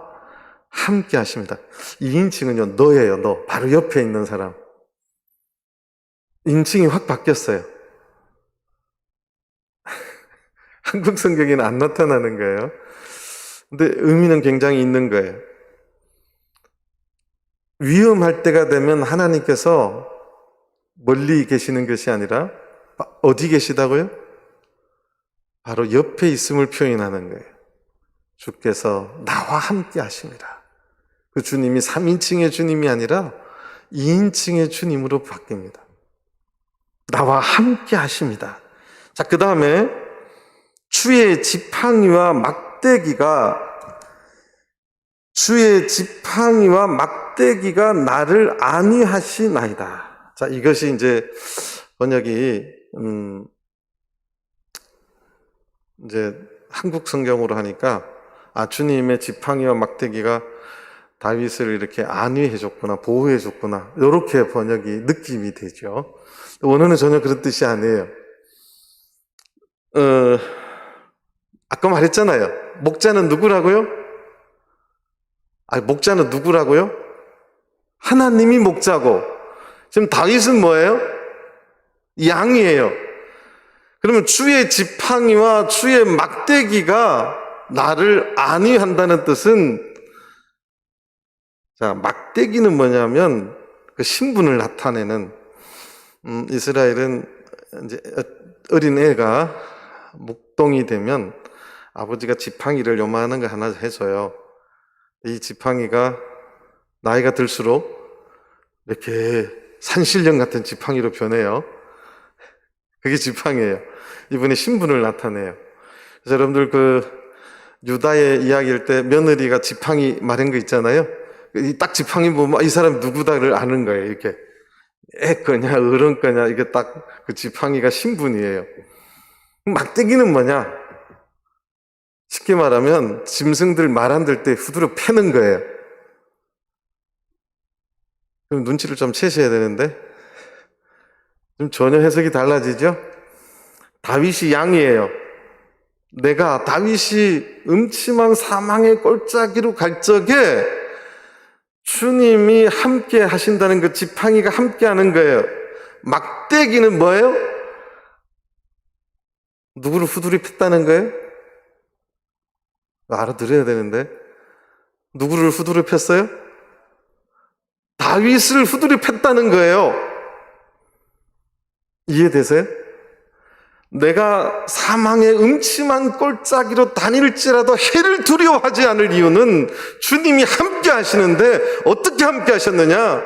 함께 하십니다. 2인칭은요, 너예요, 너. 바로 옆에 있는 사람. 인칭이 확 바뀌었어요. 한국 성경에는 안 나타나는 거예요. 근데 의미는 굉장히 있는 거예요. 위험할 때가 되면 하나님께서 멀리 계시는 것이 아니라 어디 계시다고요? 바로 옆에 있음을 표현하는 거예요. 주께서 나와 함께 하십니다. 그 주님이 3인칭의 주님이 아니라 2인칭의 주님으로 바뀝니다. 나와 함께 하십니다. 자, 그 다음에 주의 지팡이와 막대기가 나를 안위하시나이다. 자, 이것이 이제 번역이 이제 한국 성경으로 하니까 주님의 지팡이와 막대기가 다윗을 이렇게 안위해 줬구나, 보호해 줬구나, 이렇게 번역이 느낌이 되죠. 원어는 전혀 그런 뜻이 아니에요. 아까 말했잖아요. 목자는 누구라고요? 목자는 누구라고요? 하나님이 목자고, 지금 다윗은 뭐예요? 양이에요. 그러면 주의 지팡이와 주의 막대기가 나를 안위한다는 뜻은, 자, 막대기는 뭐냐면 그 신분을 나타내는, 이스라엘은 이제 어린 애가 목동이 되면 아버지가 지팡이를 요만한 거 하나 해줘요. 이 지팡이가 나이가 들수록 이렇게 산신령 같은 지팡이로 변해요. 그게 지팡이에요. 이분의 신분을 나타내요. 그래서 여러분들 유다의 이야기일 때 며느리가 지팡이 마른 거 있잖아요. 딱 지팡이 보면 이 사람 누구다를 아는 거예요. 이렇게 애 거냐 어른 거냐, 이게 딱 그 지팡이가 신분이에요. 막대기는 뭐냐? 쉽게 말하면 짐승들 말 안 들 때 후드려 패는 거예요. 그럼 눈치를 좀 채셔야 되는데 좀 전혀 해석이 달라지죠? 다윗이 양이에요. 다윗이 음침한 사망의 꼴짜기로 갈 적에 주님이 함께 하신다는 그 지팡이가 함께 하는 거예요. 막대기는 뭐예요? 누구를 후드려 팼다는 거예요? 알아들어야 되는데. 누구를 후드려 팼어요? 다윗을 후드려 팼다는 거예요. 이해되세요? 내가 사망의 음침한 꼴짜기로 다닐지라도 해를 두려워하지 않을 이유는 주님이 함께 하시는데, 어떻게 함께 하셨느냐?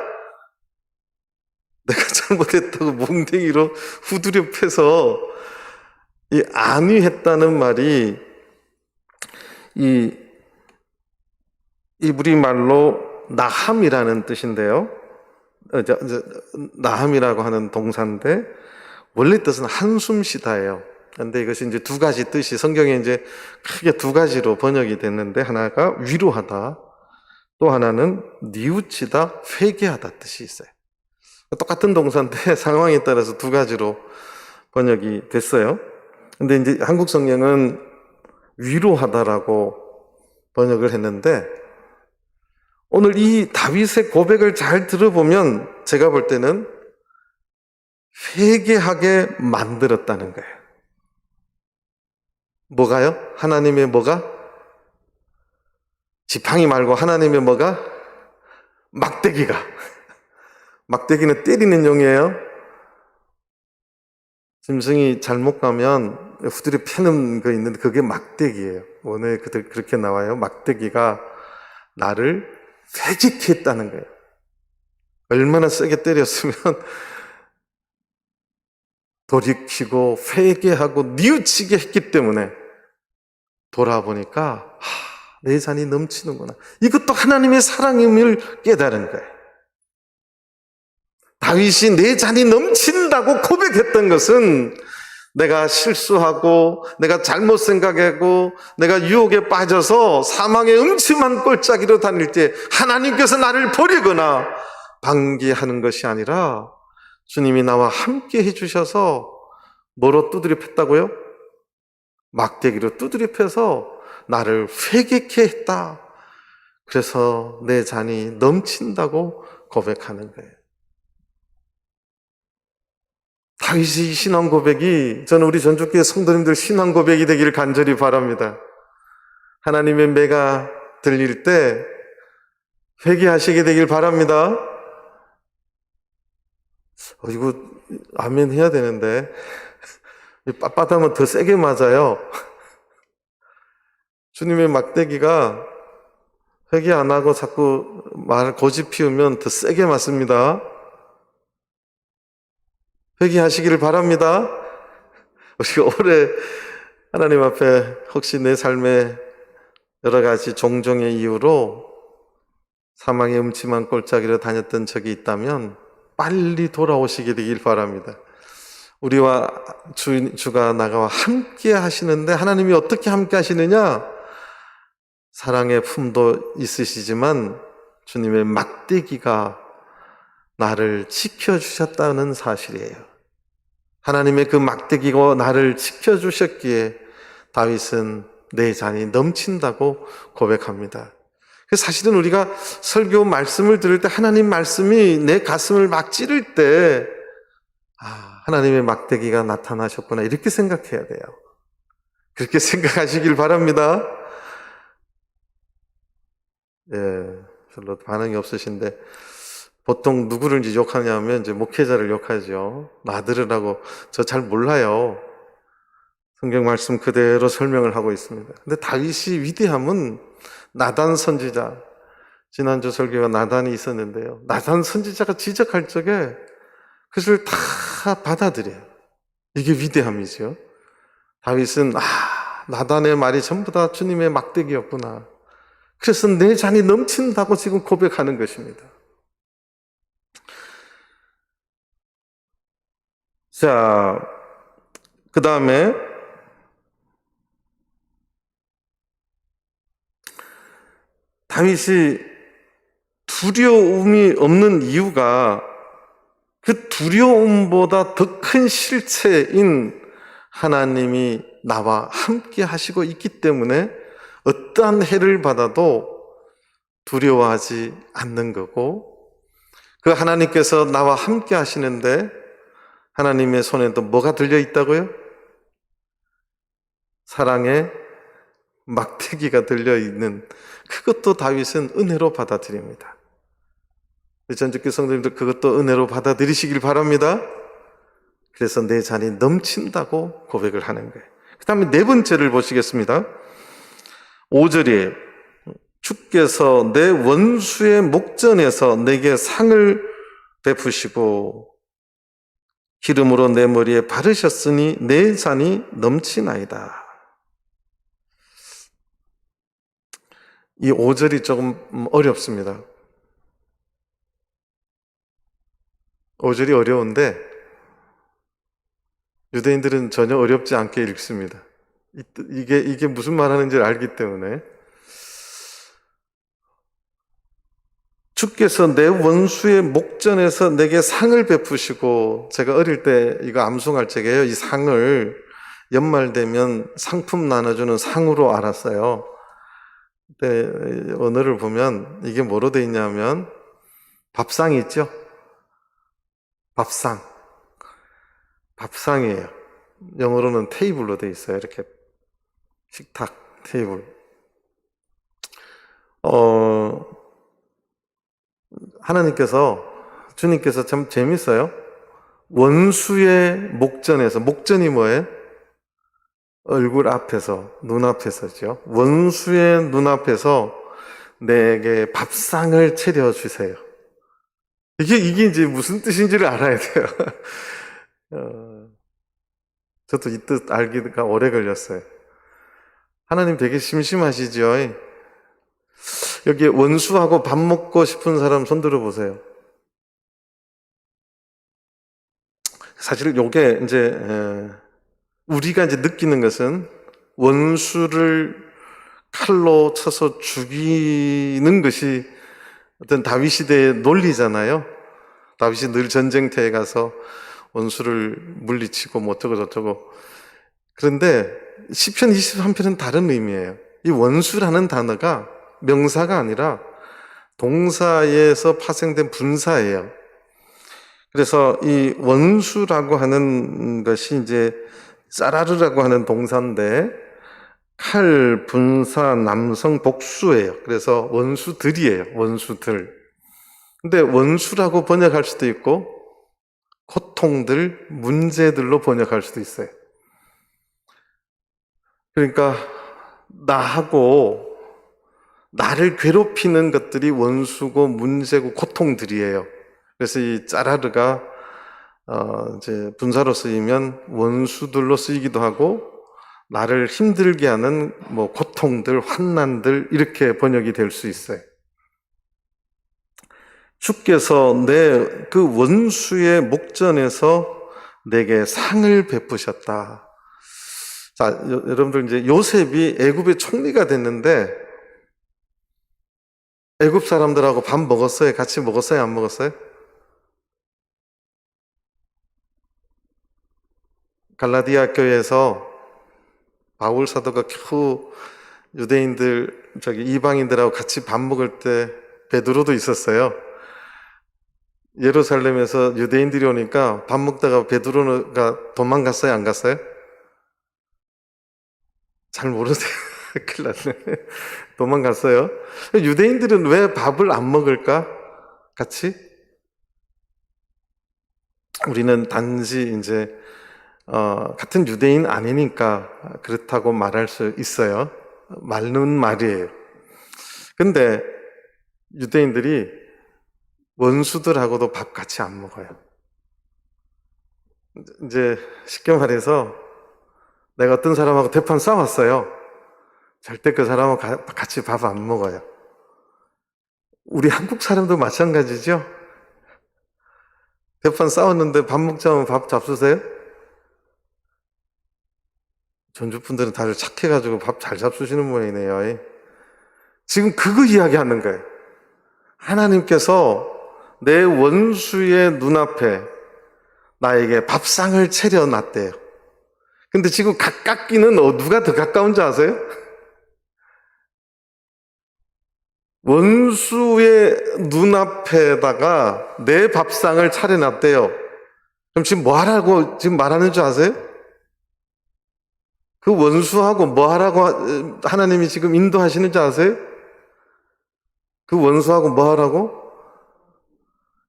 내가 잘못했다고 몽댕이로 후드려 패서 이 안위했다는 말이 이 우리말로 나함이라는 뜻인데요. 나함이라고 하는 동사인데 원래 뜻은 한숨 쉬다예요. 근데 이것이 이제 두 가지 뜻이 성경에 이제 크게 두 가지로 번역이 됐는데, 하나가 위로하다, 또 하나는 뉘우치다, 회개하다 뜻이 있어요. 똑같은 동사인데 상황에 따라서 두 가지로 번역이 됐어요. 근데 이제 한국 성경은 위로하다라고 번역을 했는데, 오늘 이 다윗의 고백을 잘 들어보면 제가 볼 때는 회개하게 만들었다는 거예요. 뭐가요? 하나님의 뭐가? 지팡이 말고 하나님의 뭐가? 막대기가. 막대기는 때리는 용이에요. 짐승이 잘못 가면 후드려 패는 거 있는데 그게 막대기예요. 오늘 그렇게 나와요. 막대기가 나를 회개케 했다는 거예요. 얼마나 세게 때렸으면 돌이키고 회개하고 뉘우치게 했기 때문에 돌아보니까 내 잔이 넘치는구나. 이것도 하나님의 사랑임을 깨달은 거예요. 다윗이 내 잔이 넘친다고 고백했던 것은 내가 실수하고 내가 잘못 생각하고 내가 유혹에 빠져서 사망의 음침한 꼴짜기로 다닐 때 하나님께서 나를 버리거나 방기하는 것이 아니라 주님이 나와 함께 해주셔서 뭐로 두드려 팼다고요? 막대기로 두드려 패서 나를 회개케 했다. 그래서 내 잔이 넘친다고 고백하는 거예요. 다윗의 신앙 고백이, 저는 우리 전주교회 성도님들 신앙 고백이 되기를 간절히 바랍니다. 하나님의 매가 들릴 때 회개하시게 되길 바랍니다. 이거 아멘 해야 되는데 빳빳하면 더 세게 맞아요. 주님의 막대기가 회개 안 하고 자꾸 말 고집 피우면 더 세게 맞습니다. 회개하시기를 바랍니다. 우리가 올해 하나님 앞에 혹시 내 삶에 여러 가지 종종의 이유로 사망의 음침한 골짜기로 다녔던 적이 있다면 빨리 돌아오시게 되길 바랍니다. 우리와 주가 나가와 함께 하시는데, 하나님이 어떻게 함께 하시느냐? 사랑의 품도 있으시지만 주님의 막대기가 나를 지켜주셨다는 사실이에요. 하나님의 그 막대기가 나를 지켜주셨기에 다윗은 내 잔이 넘친다고 고백합니다. 사실은 우리가 설교 말씀을 들을 때 하나님 말씀이 내 가슴을 막 찌를 때 하나님의 막대기가 나타나셨구나 이렇게 생각해야 돼요. 그렇게 생각하시길 바랍니다. 별로 반응이 없으신데 보통 누구를 욕하냐면 이제 목회자를 욕하죠. 나들으라고. 저 잘 몰라요. 성경 말씀 그대로 설명을 하고 있습니다. 근데 다윗이 위대함은 나단 선지자, 지난주 설교가 나단이 있었는데요. 나단 선지자가 지적할 적에 그것을 다 받아들여요. 이게 위대함이죠. 다윗은 나단의 말이 전부 다 주님의 막대기였구나. 그래서 내 잔이 넘친다고 지금 고백하는 것입니다. 자, 그 다음에 다윗이 두려움이 없는 이유가 그 두려움보다 더 큰 실체인 하나님이 나와 함께 하시고 있기 때문에 어떠한 해를 받아도 두려워하지 않는 거고, 그 하나님께서 나와 함께 하시는데 하나님의 손에도 뭐가 들려 있다고요? 사랑의 막대기가 들려 있는, 그것도 다윗은 은혜로 받아들입니다. 전주교 성도님들 그것도 은혜로 받아들이시길 바랍니다. 그래서 내 잔이 넘친다고 고백을 하는 거예요. 그 다음에 네 번째를 보시겠습니다. 5절에 주께서 내 원수의 목전에서 내게 상을 베푸시고 기름으로 내 머리에 바르셨으니 내 잔이 넘치나이다. 이 5절이 조금 어렵습니다. 5절이 어려운데 유대인들은 전혀 어렵지 않게 읽습니다. 이게 무슨 말 하는지를 알기 때문에. 주께서 내 원수의 목전에서 내게 상을 베푸시고, 제가 어릴 때 이거 암송할 적에요. 이 상을 연말 되면 상품 나눠주는 상으로 알았어요. 근데 언어를 보면 이게 뭐로 돼 있냐면 밥상이 있죠? 밥상. 밥상이에요. 영어로는 테이블로 돼 있어요. 이렇게 식탁 테이블. 하나님께서, 주님께서 참 재밌어요. 원수의 목전에서, 목전이 뭐예요? 얼굴 앞에서, 눈앞에서죠. 원수의 눈앞에서 내게 밥상을 차려주세요. 이게 이제 무슨 뜻인지를 알아야 돼요. 저도 이 뜻 알기가 오래 걸렸어요. 하나님 되게 심심하시죠? 여기 원수하고 밥 먹고 싶은 사람 손 들어보세요. 사실 요게 이제 우리가 이제 느끼는 것은 원수를 칼로 쳐서 죽이는 것이 어떤 다윗 시대의 논리잖아요. 다윗이 늘 전쟁터에 가서 원수를 물리치고 뭐 어쩌고 저쩌고. 그런데 시편 23편은 다른 의미예요. 이 원수라는 단어가 명사가 아니라 동사에서 파생된 분사예요. 그래서 이 원수라고 하는 것이 이제 짜라르라고 하는 동사인데 칼, 분사, 남성, 복수예요. 그래서 원수들이에요. 원수들. 근데 원수라고 번역할 수도 있고 고통들, 문제들로 번역할 수도 있어요. 그러니까 나를 괴롭히는 것들이 원수고 문제고 고통들이에요. 그래서 이 짜라르가 이제 분사로 쓰이면 원수들로 쓰이기도 하고 나를 힘들게 하는 뭐 고통들, 환난들 이렇게 번역이 될 수 있어요. 주께서 내 그 원수의 목전에서 내게 상을 베푸셨다. 자, 여러분들 이제 요셉이 애굽의 총리가 됐는데 애굽 사람들하고 밥 먹었어요? 같이 먹었어요? 안 먹었어요? 갈라디아 교회에서 바울 사도가 겨우 유대인들, 이방인들하고 같이 밥 먹을 때 베드로도 있었어요. 예루살렘에서 유대인들이 오니까 밥 먹다가 베드로가 도망갔어요? 안 갔어요? 잘 모르세요? 큰일 났네. 도망갔어요. 유대인들은 왜 밥을 안 먹을까? 같이? 우리는 단지 이제 같은 유대인 아니니까 그렇다고 말할 수 있어요. 맞는 말이에요. 근데 유대인들이 원수들하고도 밥 같이 안 먹어요. 이제 쉽게 말해서 내가 어떤 사람하고 대판 싸웠어요. 절대 그 사람하고 같이 밥 안 먹어요. 우리 한국 사람도 마찬가지죠? 대판 싸웠는데 밥 먹자면 밥 잡수세요? 전주분들은 다들 착해가지고 밥 잘 잡수시는 모양이네요. 지금 그거 이야기하는 거예요. 하나님께서 내 원수의 눈앞에 나에게 밥상을 차려놨대요. 근데 지금 가깝기는 누가 더 가까운지 아세요? 원수의 눈앞에다가 내 밥상을 차려놨대요. 그럼 지금 뭐 하라고 지금 말하는 줄 아세요? 그 원수하고 뭐 하라고 하나님이 지금 인도하시는 줄 아세요? 그 원수하고 뭐 하라고?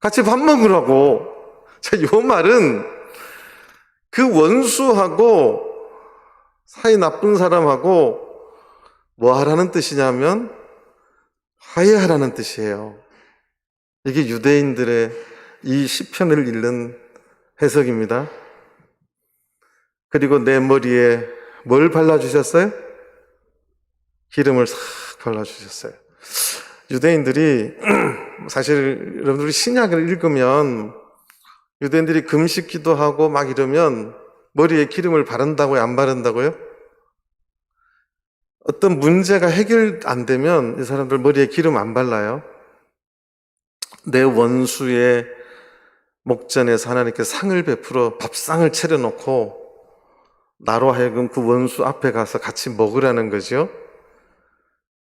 같이 밥 먹으라고. 자, 요 말은 그 원수하고 사이 나쁜 사람하고 뭐 하라는 뜻이냐면 화해하라는 뜻이에요. 이게 유대인들의 이 시편을 읽는 해석입니다. 그리고 내 머리에 뭘 발라주셨어요? 기름을 싹 발라주셨어요. 유대인들이 사실 여러분들이 신약을 읽으면 유대인들이 금식 기도하고 막 이러면 머리에 기름을 바른다고요? 안 바른다고요? 어떤 문제가 해결 안 되면 이 사람들 머리에 기름 안 발라요? 내 원수의 목전에서 하나님께 상을 베풀어 밥상을 차려놓고 나로 하여금 그 원수 앞에 가서 같이 먹으라는 거죠.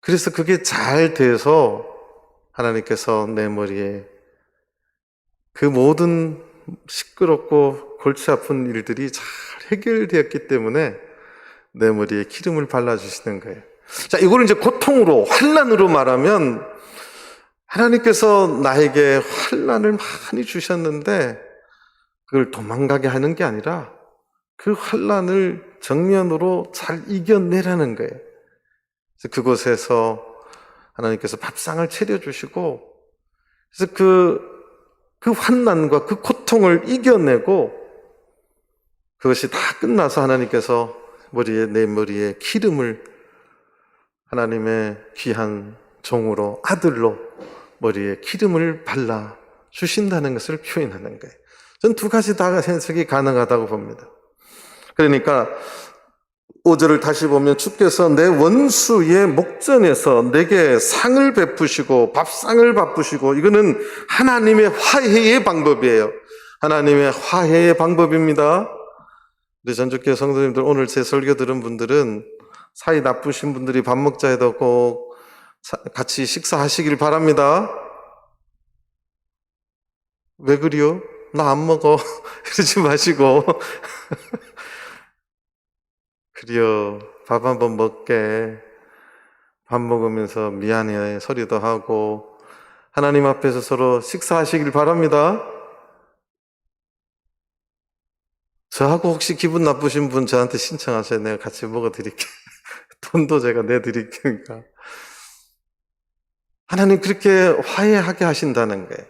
그래서 그게 잘 돼서 하나님께서 내 머리에 그 모든 시끄럽고 골치 아픈 일들이 잘 해결되었기 때문에 내 머리에 기름을 발라주시는 거예요. 자, 이거를 이제 고통으로, 환난으로 말하면 하나님께서 나에게 환난을 많이 주셨는데 그걸 도망가게 하는 게 아니라 그 환난을 정면으로 잘 이겨내라는 거예요. 그래서 그곳에서 하나님께서 밥상을 차려주시고, 그래서 그 환난과 그 고통을 이겨내고 그것이 다 끝나서 하나님께서 내 머리에 기름을 하나님의 귀한 종으로, 아들로 머리에 기름을 발라 주신다는 것을 표현하는 거예요. 전 두 가지 다 해석이 가능하다고 봅니다. 그러니까 5절을 다시 보면 주께서 내 원수의 목전에서 내게 상을 베푸시고 밥상을 바쁘시고, 이거는 하나님의 화해의 방법이에요. 하나님의 화해의 방법입니다. 우리 전주교회 성도님들, 오늘 제 설교 들은 분들은 사이 나쁘신 분들이 밥 먹자 해도 꼭 같이 식사하시길 바랍니다. 왜 그래요? 나 안 먹어. 이러지 마시고 그래요, 밥 한번 먹게. 밥 먹으면서 미안해 소리도 하고 하나님 앞에서 서로 식사하시길 바랍니다. 저하고 혹시 기분 나쁘신 분 저한테 신청하세요. 내가 같이 먹어드릴게요. 돈도 제가 내드릴 테니까. 하나님 그렇게 화해하게 하신다는 거예요.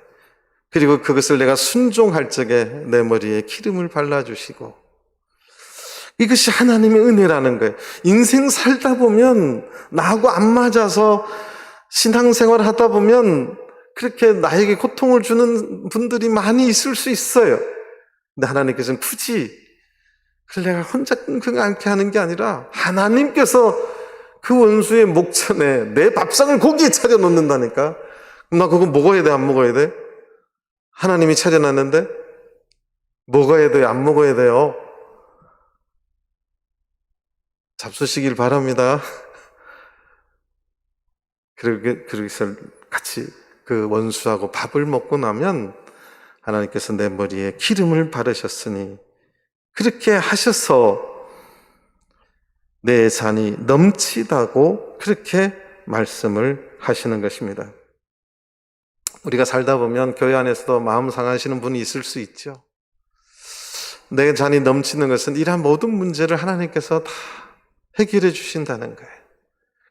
그리고 그것을 내가 순종할 적에 내 머리에 기름을 발라주시고, 이것이 하나님의 은혜라는 거예요. 인생 살다 보면 나하고 안 맞아서 신앙생활 하다 보면 그렇게 나에게 고통을 주는 분들이 많이 있을 수 있어요. 근데 하나님께서는 굳이 그걸 내가 혼자 끙끙 앓게 하는 게 아니라 하나님께서 그 원수의 목전에 내 밥상을 고기에 차려놓는다니까. 그럼 나 그거 먹어야 돼, 안 먹어야 돼? 하나님이 차려놨는데 먹어야 돼요, 안 먹어야 돼요? 잡수시길 바랍니다. 그래서 같이 그 원수하고 밥을 먹고 나면 하나님께서 내 머리에 기름을 바르셨으니 그렇게 하셔서 내 잔이 넘치다고 그렇게 말씀을 하시는 것입니다. 우리가 살다 보면 교회 안에서도 마음 상하시는 분이 있을 수 있죠. 내 잔이 넘치는 것은 이러한 모든 문제를 하나님께서 다 해결해 주신다는 거예요.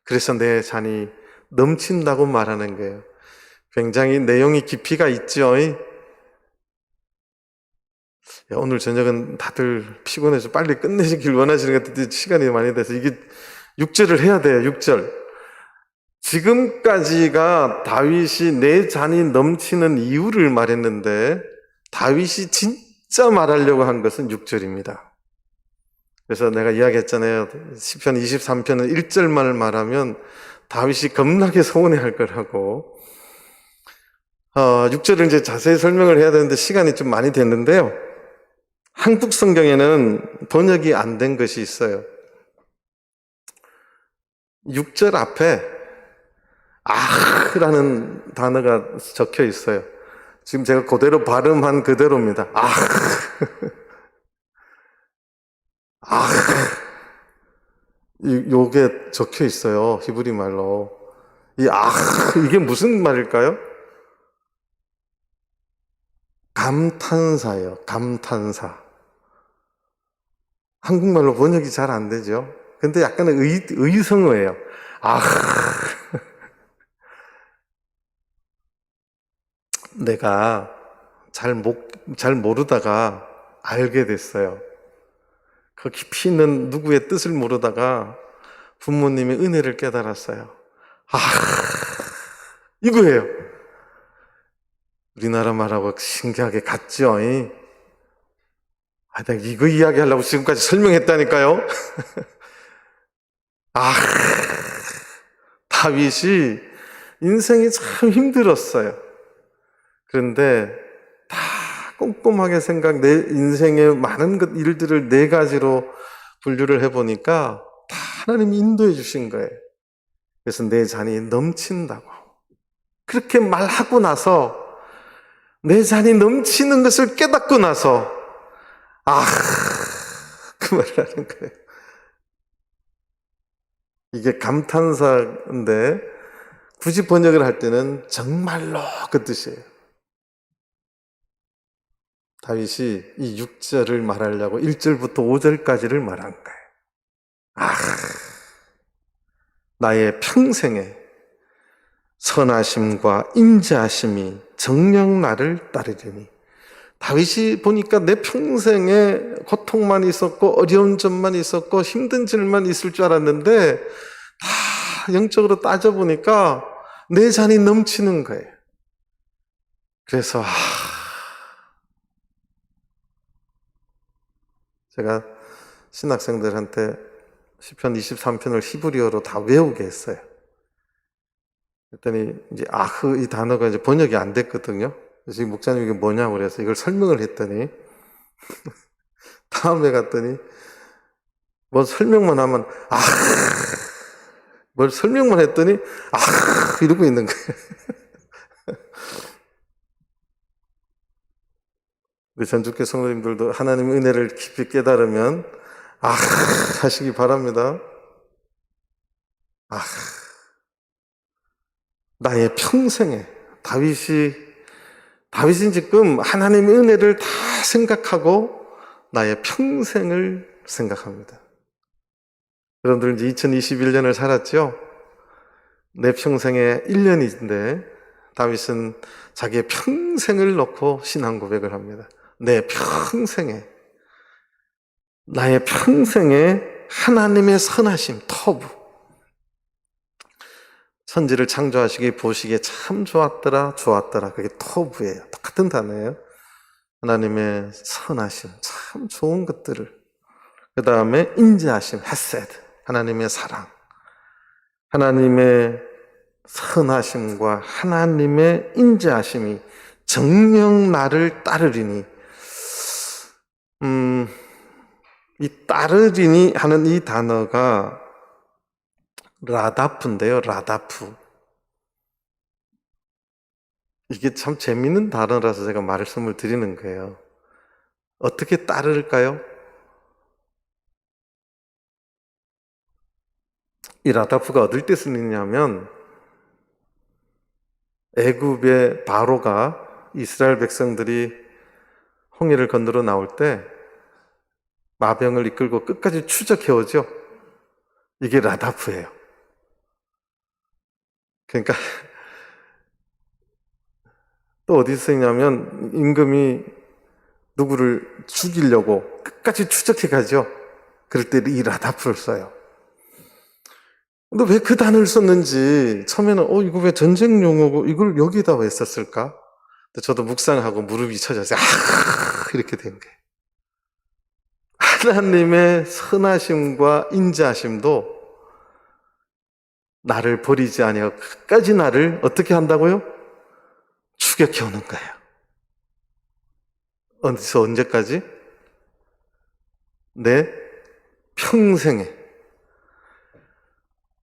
그래서 내 잔이 넘친다고 말하는 거예요. 굉장히 내용이 깊이가 있죠. 오늘 저녁은 다들 피곤해서 빨리 끝내시길 원하시는 것 같은데 시간이 많이 돼서 이게 6절을 해야 돼요. 6절. 지금까지가 다윗이 내 잔이 넘치는 이유를 말했는데 다윗이 진짜 말하려고 한 것은 6절입니다. 그래서 내가 이야기했잖아요. 시편 23편은 1절만을 말하면 다윗이 겁나게 서운해할 거라고. 6절을 이제 자세히 설명을 해야 되는데 시간이 좀 많이 됐는데요. 한국 성경에는 번역이 안 된 것이 있어요. 6절 앞에 아흐라는 단어가 적혀 있어요. 지금 제가 그대로 발음한 그대로입니다. 아흐. 아흐. 요게 적혀 있어요. 히브리 말로. 이 아흐, 이게 무슨 말일까요? 감탄사예요. 감탄사. 한국말로 번역이 잘 안 되죠. 근데 약간은 의성어예요. 아흐. 내가 잘 모르다가 알게 됐어요. 그 깊이 있는 누구의 뜻을 모르다가 부모님의 은혜를 깨달았어요. 이거예요. 우리나라 말하고 신기하게 같죠? 내가 이거 이야기하려고 지금까지 설명했다니까요. 아, 다윗이 인생이 참 힘들었어요. 그런데 다 꼼꼼하게 내 인생의 많은 일들을 네 가지로 분류를 해보니까 다 하나님이 인도해 주신 거예요. 그래서 내 잔이 넘친다고. 그렇게 말하고 나서 내 잔이 넘치는 것을 깨닫고 나서 그 말을 하는 거예요. 이게 감탄사인데 굳이 번역을 할 때는 정말로 그 뜻이에요. 다윗이 이 6절을 말하려고 1절부터 5절까지를 말한 거예요. 나의 평생에 선하심과 인자하심이 정녕 나를 따르리니. 다윗이 보니까 내 평생에 고통만 있었고 어려운 점만 있었고 힘든 일만 있을 줄 알았는데 다 영적으로 따져보니까 내 잔이 넘치는 거예요. 그래서 제가 신학생들한테 시편 23편을 히브리어로 다 외우게 했어요. 그랬더니 이제 이 단어가 이제 번역이 안 됐거든요. 그래서 목사님 이게 뭐냐고 그래서 이걸 설명을 했더니 다음에 갔더니 뭐 설명만 하면 뭘 설명만 했더니 이러고 있는 거예요. 우리 전주교 성도님들도 하나님의 은혜를 깊이 깨달으면 하시기 바랍니다. 나의 평생에 다윗이 지금 하나님의 은혜를 다 생각하고 나의 평생을 생각합니다. 여러분들 이제 2021년을 살았죠? 내 평생에 1년인데 다윗은 자기의 평생을 놓고 신앙 고백을 합니다. 내 평생에, 나의 평생에 하나님의 선하심, 터부. 천지를 창조하시기 보시기에 참 좋았더라. 그게 터부예요. 똑같은 단어예요. 하나님의 선하심, 참 좋은 것들을. 그 다음에 인자하심, 헤세드, 하나님의 사랑. 하나님의 선하심과 하나님의 인자하심이 정녕 나를 따르리니. 이 따르리니 하는 이 단어가 라다프인데요, 라다프. 이게 참 재밌는 단어라서 제가 말씀을 드리는 거예요. 어떻게 따를까요? 이 라다프가 어딜 때 쓰느냐면 애굽의 바로가 이스라엘 백성들이 홍해를 건너러 나올 때 마병을 이끌고 끝까지 추적해오죠. 이게 라다프예요. 그러니까 또 어디 쓰냐면 임금이 누구를 죽이려고 끝까지 추적해가죠. 그럴 때 이 라다프를 써요. 근데 왜 그 단어를 썼는지 처음에는 이거 왜 전쟁 용어고 이걸 여기다 왜 썼을까? 근데 저도 묵상하고 무릎이 쳐져서 이렇게 된 거예요. 하나님의 선하심과 인자하심도 나를 버리지 아니하고 끝까지 나를 어떻게 한다고요? 추격해 오는 거예요. 어디서 언제까지? 내 평생에.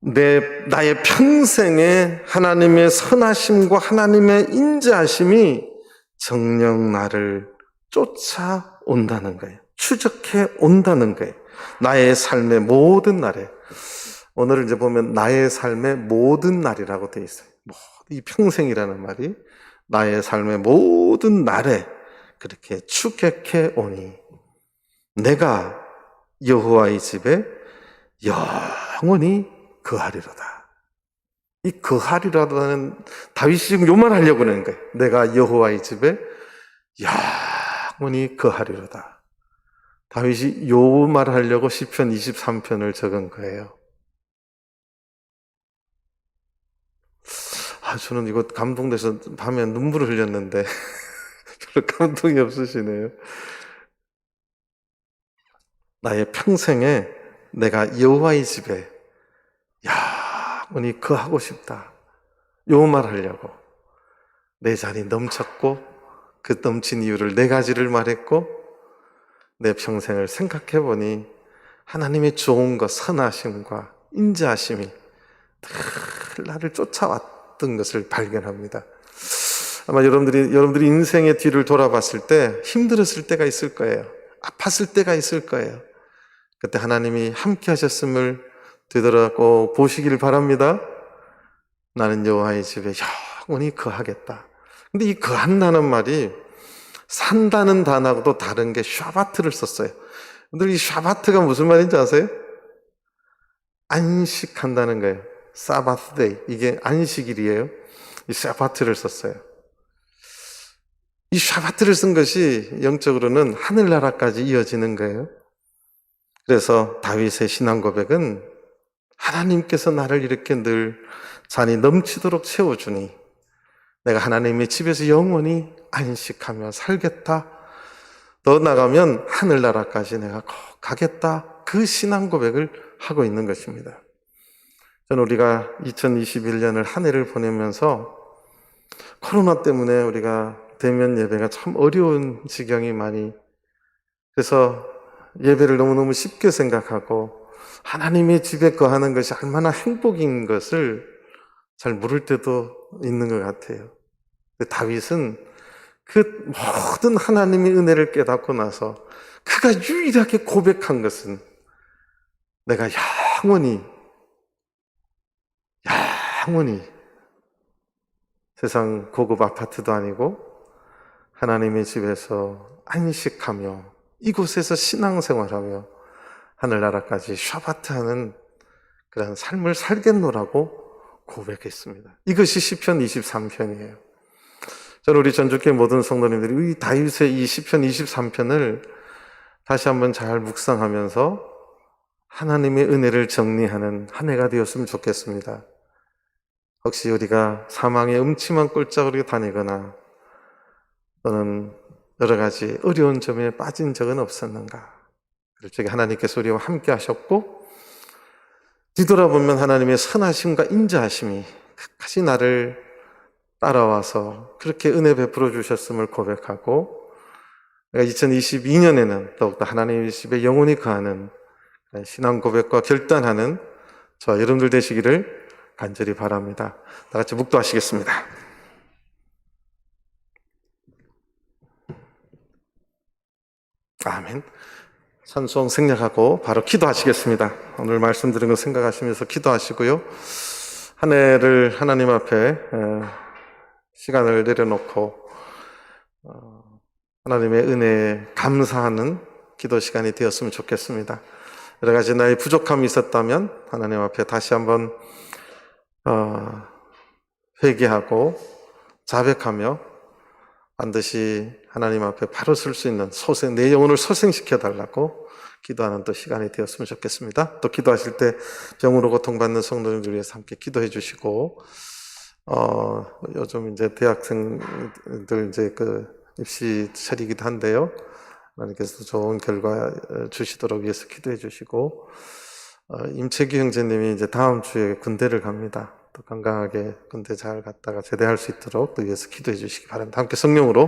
나의 평생에 하나님의 선하심과 하나님의 인자하심이 정녕 나를 쫓아온다는 거예요. 추적해 온다는 거예요. 나의 삶의 모든 날에. 오늘 이제 보면 나의 삶의 모든 날이라고 되어 있어요. 이 평생이라는 말이 나의 삶의 모든 날에 그렇게 추격해 오니 내가 여호와의 집에 영원히 거하리로다. 이 거하리로다는 다윗이 지금 요 말 하려고 하는 거예요. 내가 여호와의 집에 영원히 거하리로다. 다윗이 요 말 하려고 시편 23편을 적은 거예요. 저는 이거 감동돼서 밤에 눈물을 흘렸는데 별로 감동이 없으시네요. 나의 평생에 내가 여호와의 집에 영원히 거하고 싶다. 요 말 하려고 내 잔이 넘쳤고 그 넘친 이유를 4가지를 말했고 내 평생을 생각해 보니 하나님의 좋은 것, 선하심과 인자하심이 늘 나를 쫓아왔던 것을 발견합니다. 아마 여러분들이 인생의 뒤를 돌아봤을 때 힘들었을 때가 있을 거예요. 아팠을 때가 있을 거예요. 그때 하나님이 함께 하셨음을 되돌아고 보시기를 바랍니다. 나는 여호와의 집에 영원히 거하겠다. 근데 이 거한다는 말이 산다는 단어하고도 다른 게 샤바트를 썼어요. 근데 이 샤바트가 무슨 말인지 아세요? 안식한다는 거예요. 사바스데이. 이게 안식일이에요. 이 샤바트를 썼어요. 이 샤바트를 쓴 것이 영적으로는 하늘나라까지 이어지는 거예요. 그래서 다윗의 신앙 고백은 하나님께서 나를 이렇게 늘 잔이 넘치도록 채워주니 내가 하나님의 집에서 영원히 안식하며 살겠다. 더 나가면 하늘나라까지 내가 꼭 가겠다. 그 신앙 고백을 하고 있는 것입니다. 저는 우리가 2021년을 한 해를 보내면서 코로나 때문에 우리가 대면 예배가 참 어려운 지경이 많이, 그래서 예배를 너무너무 쉽게 생각하고 하나님의 집에 거하는 것이 얼마나 행복인 것을 잘 모를 때도 있는 것 같아요. 다윗은 그 모든 하나님의 은혜를 깨닫고 나서 그가 유일하게 고백한 것은 내가 영원히 세상 고급 아파트도 아니고 하나님의 집에서 안식하며 이곳에서 신앙생활하며 하늘나라까지 샤바트하는 그런 삶을 살겠노라고 고백했습니다. 이것이 시편 23편이에요. 저는 우리 전주교회 모든 성도님들이 이 다윗의 이 시편 23편을 다시 한번 잘 묵상하면서 하나님의 은혜를 정리하는 한 해가 되었으면 좋겠습니다. 혹시 우리가 사망의 음침한 꼴짝으로 다니거나 또는 여러 가지 어려운 점에 빠진 적은 없었는가? 그럴 적에 하나님께서 우리와 함께 하셨고 뒤돌아보면 하나님의 선하심과 인자하심이 끝까지 나를 따라와서 그렇게 은혜 베풀어 주셨음을 고백하고 2022년에는 더욱더 하나님의 집에 영원히 거하는 신앙 고백과 결단하는 저와 여러분들 되시기를 간절히 바랍니다. 다 같이 묵도하시겠습니다. 아멘. 찬송 생략하고 바로 기도하시겠습니다. 오늘 말씀 들은 거 생각하시면서 기도하시고요. 한 해를 하나님 앞에 시간을 내려놓고 하나님의 은혜에 감사하는 기도 시간이 되었으면 좋겠습니다. 여러 가지 나의 부족함이 있었다면 하나님 앞에 다시 한번 회개하고 자백하며 반드시 하나님 앞에 바로 설 수 있는 내 영혼을 소생시켜 달라고 기도하는 또 시간이 되었으면 좋겠습니다. 또 기도하실 때 병으로 고통받는 성도님들 위해서 함께 기도해 주시고 요즘 이제 대학생들 이제 그 입시철이기도 한데요. 하나님께서 좋은 결과 주시도록 위해서 기도해 주시고 임채기 형제님이 이제 다음 주에 군대를 갑니다. 또 건강하게 군대 잘 갔다가 제대할 수 있도록 또 위해서 기도해 주시기 바랍니다. 함께 성령으로